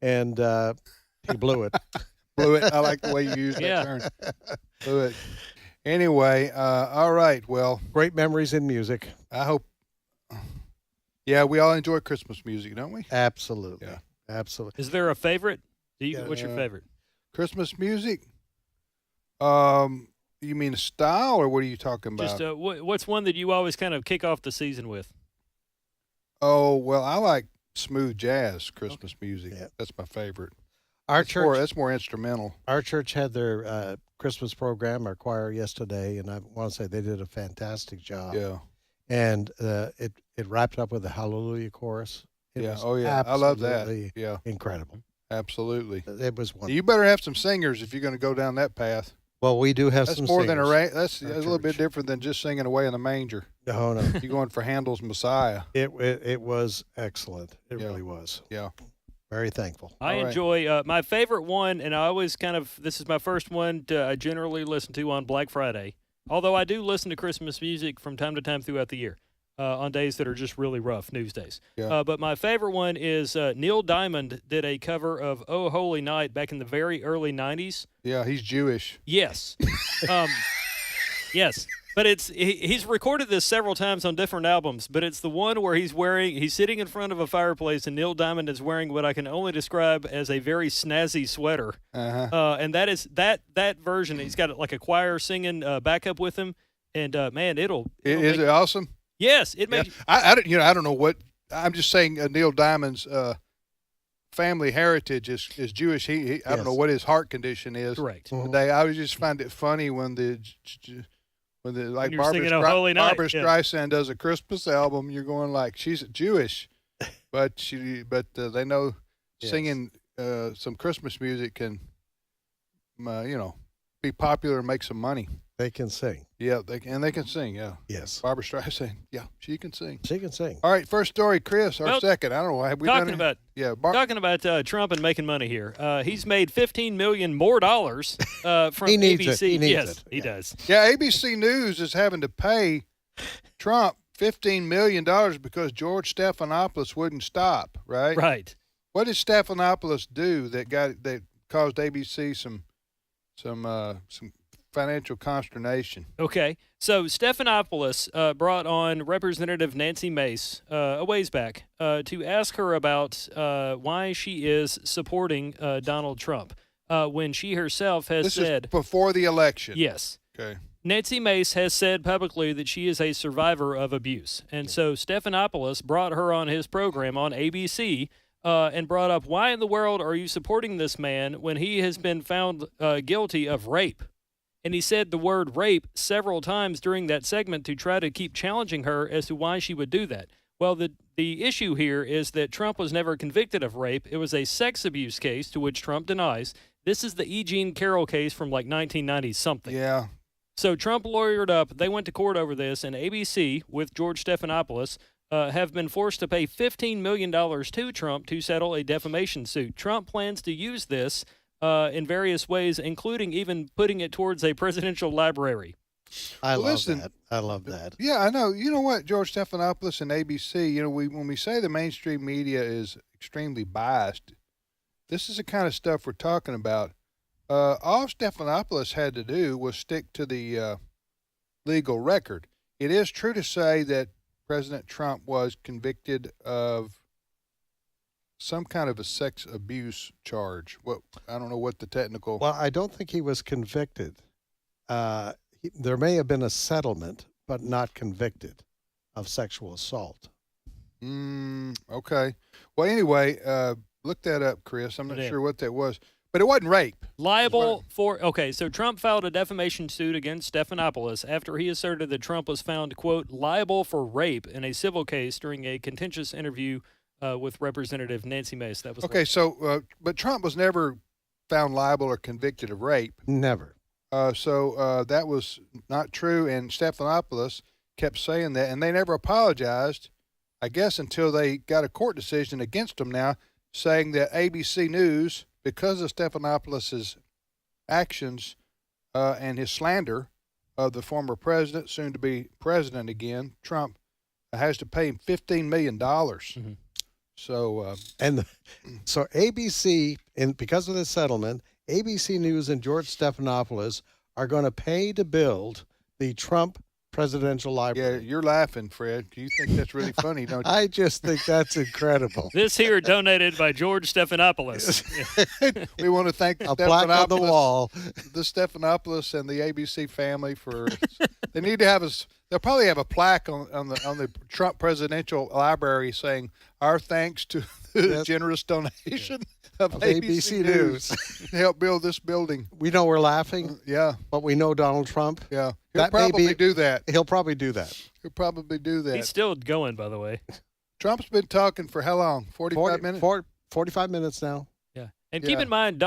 and he blew it.
Blew it. I like the way you use that term. Blew it. Anyway, all right. Well,
great memories in music.
I hope. Yeah, we all enjoy Christmas music, don't we?
Absolutely.
Yeah.
Absolutely.
Is there a favorite? What's your favorite?
Christmas music? You mean a style, or what are you talking about?
Just what's one that you always kind of kick off the season with?
Oh, well, I like smooth jazz Christmas music. Yeah. That's my favorite. That's more instrumental.
Our church had their Christmas program, our choir, yesterday, and I want to say they did a fantastic job.
Yeah.
And it wrapped up with a Hallelujah chorus.
Oh, yeah. I love that. Yeah.
Incredible.
Absolutely.
It was wonderful.
You better have some singers if you're going to go down that path.
Well, we do have
That's
some
more
singers.
than that's a little bit different than just singing away in the manger.
No.
You're going for Handel's Messiah.
It was excellent. It really was.
Yeah.
Very thankful.
I enjoy my favorite one, and I always this is my first one I generally listen to on Black Friday. Although I do listen to Christmas music from time to time throughout the year on days that are just really rough, news days.
Yeah.
But my favorite one is Neil Diamond did a cover of Oh Holy Night back in the very early 90s.
Yeah, he's Jewish.
Yes. Yes. But he's recorded this several times on different albums, but it's the one where he's sitting in front of a fireplace and Neil Diamond is wearing what I can only describe as a very snazzy sweater.
Uh-huh.
And that is that version. He's got like a choir singing backup with him, and man,
is it awesome?
Yes, it makes.
I don't know what I'm just saying. Neil Diamond's family heritage is Jewish. I don't know what his heart condition is.
Correct.
Today, I would just find it funny when like Barbara Streisand does a Christmas album, you're going like, she's Jewish, but they know singing some Christmas music can, be popular and make some money.
They can sing.
Yeah, they can sing. Yeah.
Yes.
Barbara Streisand. Yeah, she can sing.
She can sing.
All right, first story, Chris. Or second. I don't know. Have we
talking
done
about?
Yeah.
Talking about Trump and making money here. He's made $15 million more dollars from
he needs
ABC.
It. He needs it.
He does.
Yeah, ABC News is having to pay Trump $15 million because George Stephanopoulos wouldn't stop. Right.
Right.
What did Stephanopoulos do that caused ABC some financial consternation?
Okay, so Stephanopoulos brought on Representative Nancy Mace a ways back to ask her about why she is supporting Donald Trump when she herself has said
is before the election.
Yes.
Okay.
Nancy Mace has said publicly that she is a survivor of abuse, and so Stephanopoulos brought her on his program on ABC. And brought up, why in the world are you supporting this man when he has been found guilty of rape? And he said the word rape several times during that segment to try to keep challenging her as to why she would do that. Well, the issue here is that Trump was never convicted of rape. It was a sex abuse case, to which Trump denies. This is the E. Jean Carroll case from like 1990-something.
Yeah.
So Trump lawyered up. They went to court over this, and ABC, with George Stephanopoulos, have been forced to pay $15 million to Trump to settle a defamation suit. Trump plans to use this in various ways, including even putting it towards a presidential library.
I love that.
Yeah, I know. You know what, George Stephanopoulos and ABC, when we say the mainstream media is extremely biased, this is the kind of stuff we're talking about. All Stephanopoulos had to do was stick to the legal record. It is true to say that President Trump was convicted of some kind of a sex abuse charge. I don't know what the technical.
Well, I don't think he was convicted. There may have been a settlement, but not convicted of sexual assault.
Okay. Well, anyway, look that up, Chris. I'm not sure what that was. But it wasn't rape.
So Trump filed a defamation suit against Stephanopoulos after he asserted that Trump was found, quote, liable for rape in a civil case during a contentious interview with Representative Nancy Mace. That was
okay. But Trump was never found liable or convicted of rape.
Never.
So that was not true. And Stephanopoulos kept saying that, and they never apologized, I guess, until they got a court decision against them now, saying that ABC News, because of Stephanopoulos' actions and his slander of the former president, soon to be president again, Trump, has to pay him $15 million. Mm-hmm. So
so ABC, and because of this settlement, ABC News and George Stephanopoulos are going to pay to build the Trump presidential library.
Yeah, you're laughing, Fred. You think that's really funny, don't you?
I just think that's incredible.
This here donated by George Stephanopoulos.
We want to thank
A plaque on the wall.
the Stephanopoulos and the ABC family for. They need to have us. They'll probably have a plaque on the Trump presidential library saying our thanks to the generous donation of ABC News to help build this building.
We know we're laughing.
Yeah.
But we know Donald Trump.
Yeah. He'll probably do that.
He'll probably do that.
He'll probably do that.
He's still going, by the way.
Trump's been talking for how long? 45 minutes?
45 minutes now.
Yeah. And keep in mind,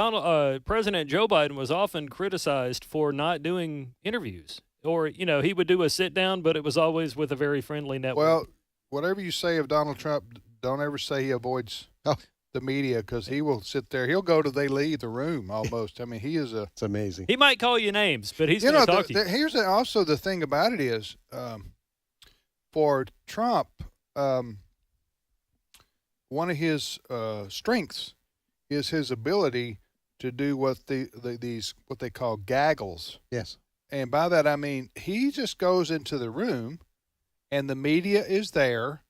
President Joe Biden was often criticized for not doing interviews. Or, he would do a sit down, but it was always with a very friendly network.
Well, whatever you say of Donald Trump, don't ever say he avoids the media, because he will sit there. He'll go till they leave the room almost. I mean, he is
It's amazing.
He might call you names, but he's going to talk to you.
Here's also the thing about it is, for Trump, one of his strengths is his ability to do what what they call gaggles.
Yes.
And by that I mean he just goes into the room, and the media is there,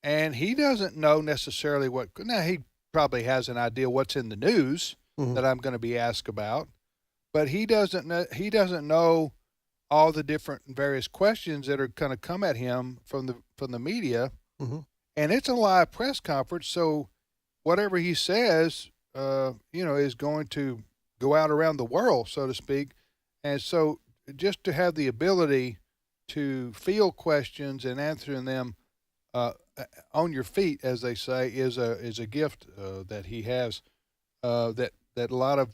and he doesn't know necessarily what. Now he probably has an idea what's in the news that I'm going to be asked about, but he doesn't know all the different various questions that are going to come at him from the media. And it's a live press conference, so whatever he says, is going to go out around the world, so to speak. And so just to have the ability to field questions and answering them on your feet, as they say, is a gift that he has that a lot of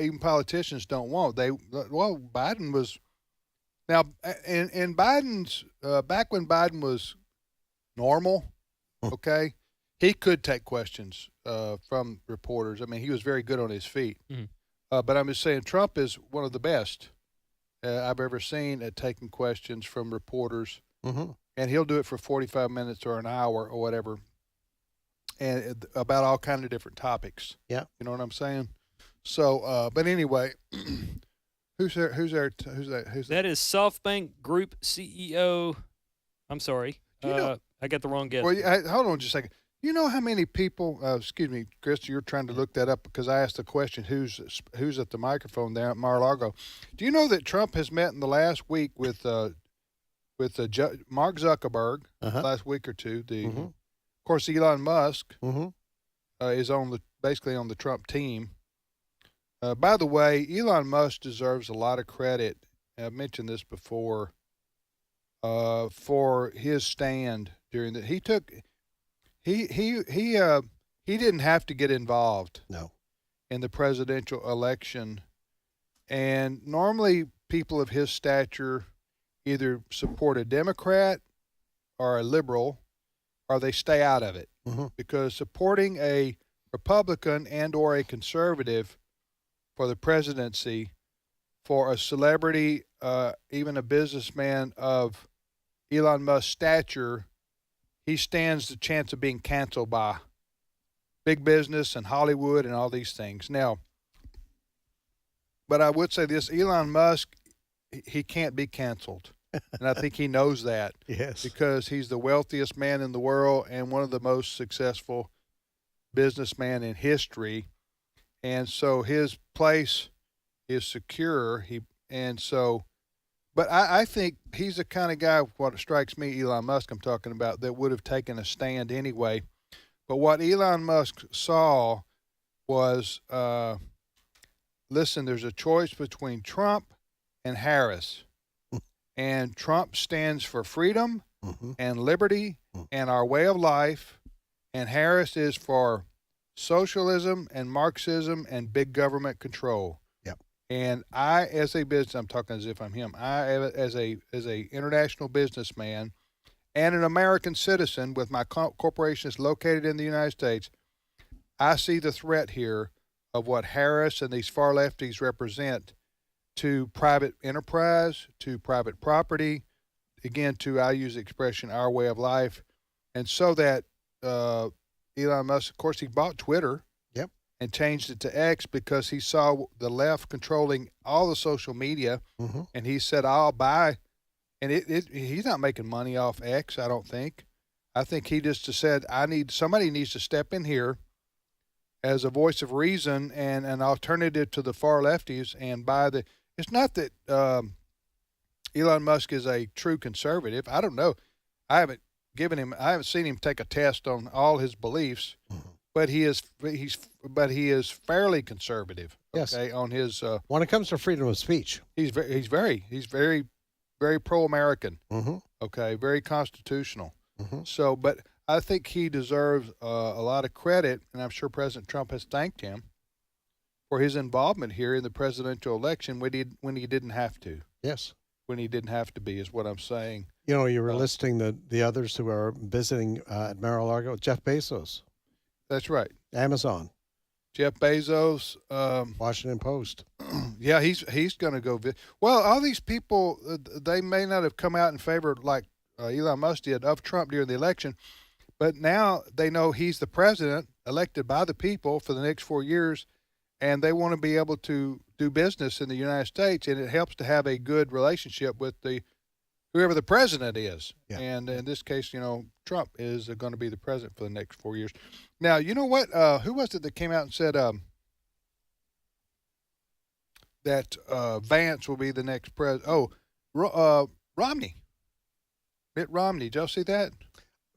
even politicians don't want. Biden was now in Biden's back when Biden was normal. Okay, he could take questions from reporters. I mean, he was very good on his feet. But I'm just saying, Trump is one of the best I've ever seen at taking questions from reporters. And he'll do it for 45 minutes or an hour or whatever, and about all kind of different topics.
Yeah,
you know what I'm saying. So, but anyway, who's there?
That is SoftBank Group CEO. I'm sorry, I got the wrong guess.
Well, hold on just a second. You know how many people? Excuse me, Chris. You're trying to look that up because I asked the question. Who's at the microphone there at Mar-a-Lago? Do you know that Trump has met in the last week with Mark Zuckerberg last week or two? Of course, Elon Musk is basically on the Trump team. By the way, Elon Musk deserves a lot of credit. I've mentioned this before. For his stand during the he didn't have to get involved.
No.
In the presidential election, and normally people of his stature either support a Democrat or a liberal, or they stay out of it, because supporting a Republican and or a conservative for the presidency, for a celebrity, even a businessman of Elon Musk's stature, he stands the chance of being canceled by big business and Hollywood and all these things. Now, but I would say this, Elon Musk, he can't be canceled. And I think he knows that.
Yes.
Because he's the wealthiest man in the world and one of the most successful businessmen in history. And so his place is secure. But I think he's the kind of guy, what strikes me, Elon Musk I'm talking about, that would have taken a stand anyway. But what Elon Musk saw was, listen, there's a choice between Trump and Harris. And Trump stands for freedom and liberty and our way of life. And Harris is for socialism and Marxism and big government control. And I, as a business, I'm talking as if I'm him. I, as a international businessman and an American citizen with my corporation is located in the United States, I see the threat here of what Harris and these far lefties represent to private enterprise, to private property, again, to, I use the expression, our way of life. And so that Elon Musk, of course, he bought Twitter. And changed it to X because he saw the left controlling all the social media, and he said, "I'll buy And he's not making money off X, I don't think. I think he just said, somebody needs to step in here as a voice of reason and an alternative to the far lefties and it's not that Elon Musk is a true conservative. I don't know. I haven't seen him take a test on all his beliefs, but he is fairly conservative.
Yes.
Okay, on his
when it comes to freedom of speech,
he's very very pro-American.
Mm-hmm.
Okay, very constitutional.
Mm-hmm.
So, but I think he deserves a lot of credit, and I'm sure President Trump has thanked him for his involvement here in the presidential election when he didn't have to.
Yes.
When he didn't have to be, is what I'm saying.
You know, you were listing the others who are visiting at Mar-a-Lago. Jeff Bezos.
That's right.
Amazon.
Jeff Bezos.
Washington Post.
Yeah, he's going to go. Well, all these people, they may not have come out in favor like Elon Musk did of Trump during the election, but now they know he's the president elected by the people for the next 4 years, and they want to be able to do business in the United States, and it helps to have a good relationship with whoever the president is. Yeah. And in this case, Trump is going to be the president for the next 4 years. Now, you know what? Who was it that came out and said that Vance will be the next president? Oh, Romney. Mitt Romney. Did y'all see that?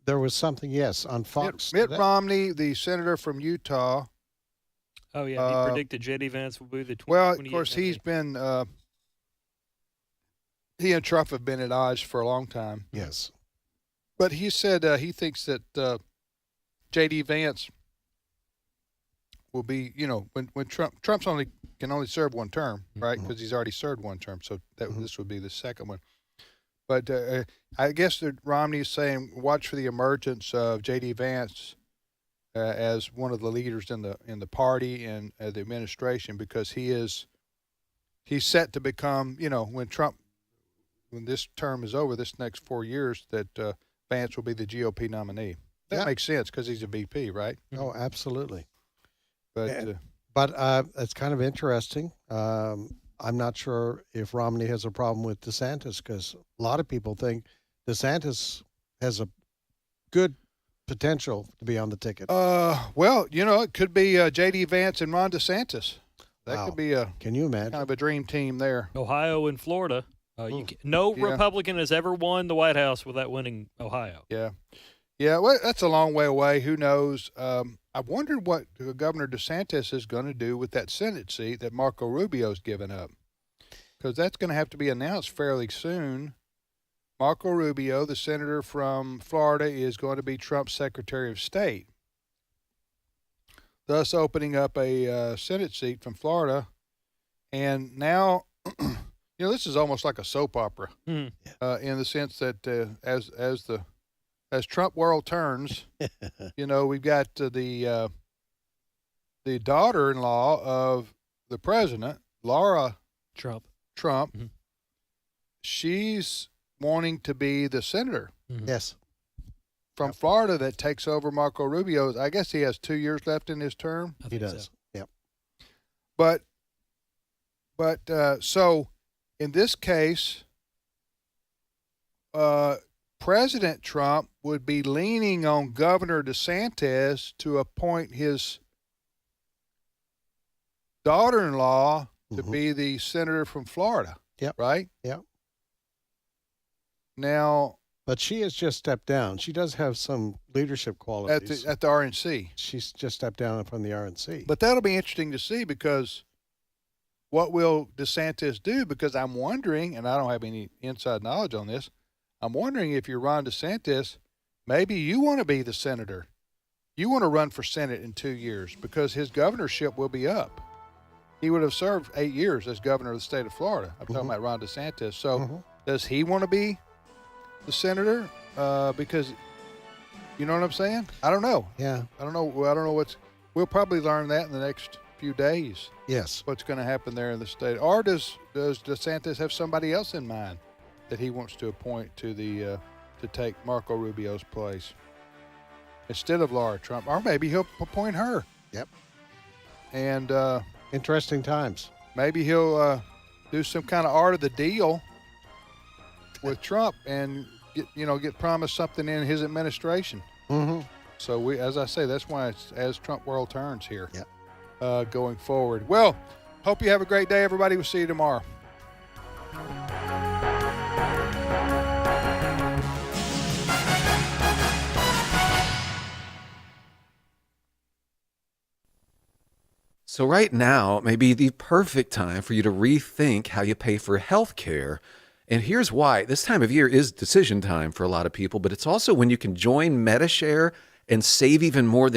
There was something, yes, on Fox.
Mitt Romney, the senator from Utah.
Oh, yeah. He predicted J.D. Vance will be the 2028.
Well, of course, he's been he and Trump have been at odds for a long time.
Yes.
But he said he thinks that J.D. Vance will be, when Trump's can only serve one term, right? Because he's already served one term, so this would be the second one. But I guess that Romney is saying watch for the emergence of J.D. Vance as one of the leaders in the party and the administration, because he's set to become, when this term is over, this next 4 years, that Vance will be the GOP nominee. That makes sense because he's a VP, right?
Oh, absolutely.
But
it's kind of interesting. I'm not sure if Romney has a problem with DeSantis, because a lot of people think DeSantis has a good potential to be on the ticket.
Well, it could be J.D. Vance and Ron DeSantis. That could be
Can you imagine?
Kind of a dream team there.
Ohio and Florida. Republican has ever won the White House without winning Ohio.
Yeah. Yeah, well, that's a long way away. Who knows? I wondered what Governor DeSantis is going to do with that Senate seat that Marco Rubio's given up, because that's going to have to be announced fairly soon. Marco Rubio, the senator from Florida, is going to be Trump's Secretary of State, thus opening up a Senate seat from Florida. And now, this is almost like a soap opera in the sense that as Trump world turns, we've got the daughter-in-law of the president, Laura
Trump.
Mm-hmm. She's wanting to be the senator.
Mm-hmm. Yes.
From Florida that takes over Marco Rubio's. I guess he has 2 years left in his term.
He does.
So.
Yep.
But so in this case, President Trump would be leaning on Governor DeSantis to appoint his daughter-in-law to be the senator from Florida.
Yep.
Right?
Yep.
Now,
but she has just stepped down. She does have some leadership qualities.
At the RNC.
She's just stepped down from the RNC.
But that'll be interesting to see, because what will DeSantis do? Because I'm wondering, and I don't have any inside knowledge on this, I'm wondering if you're Ron DeSantis, maybe you want to be the senator. You want to run for Senate in 2 years, because his governorship will be up. He would have served 8 years as governor of the state of Florida. I'm talking about Ron DeSantis. So does he want to be the senator? Because, you know what I'm saying? I don't know.
Yeah.
I don't know we'll probably learn that in the next few days.
Yes.
What's going to happen there in the state. Or does DeSantis have somebody else in mind that he wants to appoint to take Marco Rubio's place instead of Laura Trump? Or maybe he'll appoint her.
Yep.
And
interesting times.
Maybe he'll do some kind of art of the deal with Trump and get promised something in his administration.
Mm-hmm.
So we, as I say, that's why it's as Trump world turns here, going forward. Well, hope you have a great day, everybody. We'll see you tomorrow.
So right now may be the perfect time for you to rethink how you pay for health care. And here's why. This time of year is decision time for a lot of people, but it's also when you can join MediShare and save even more than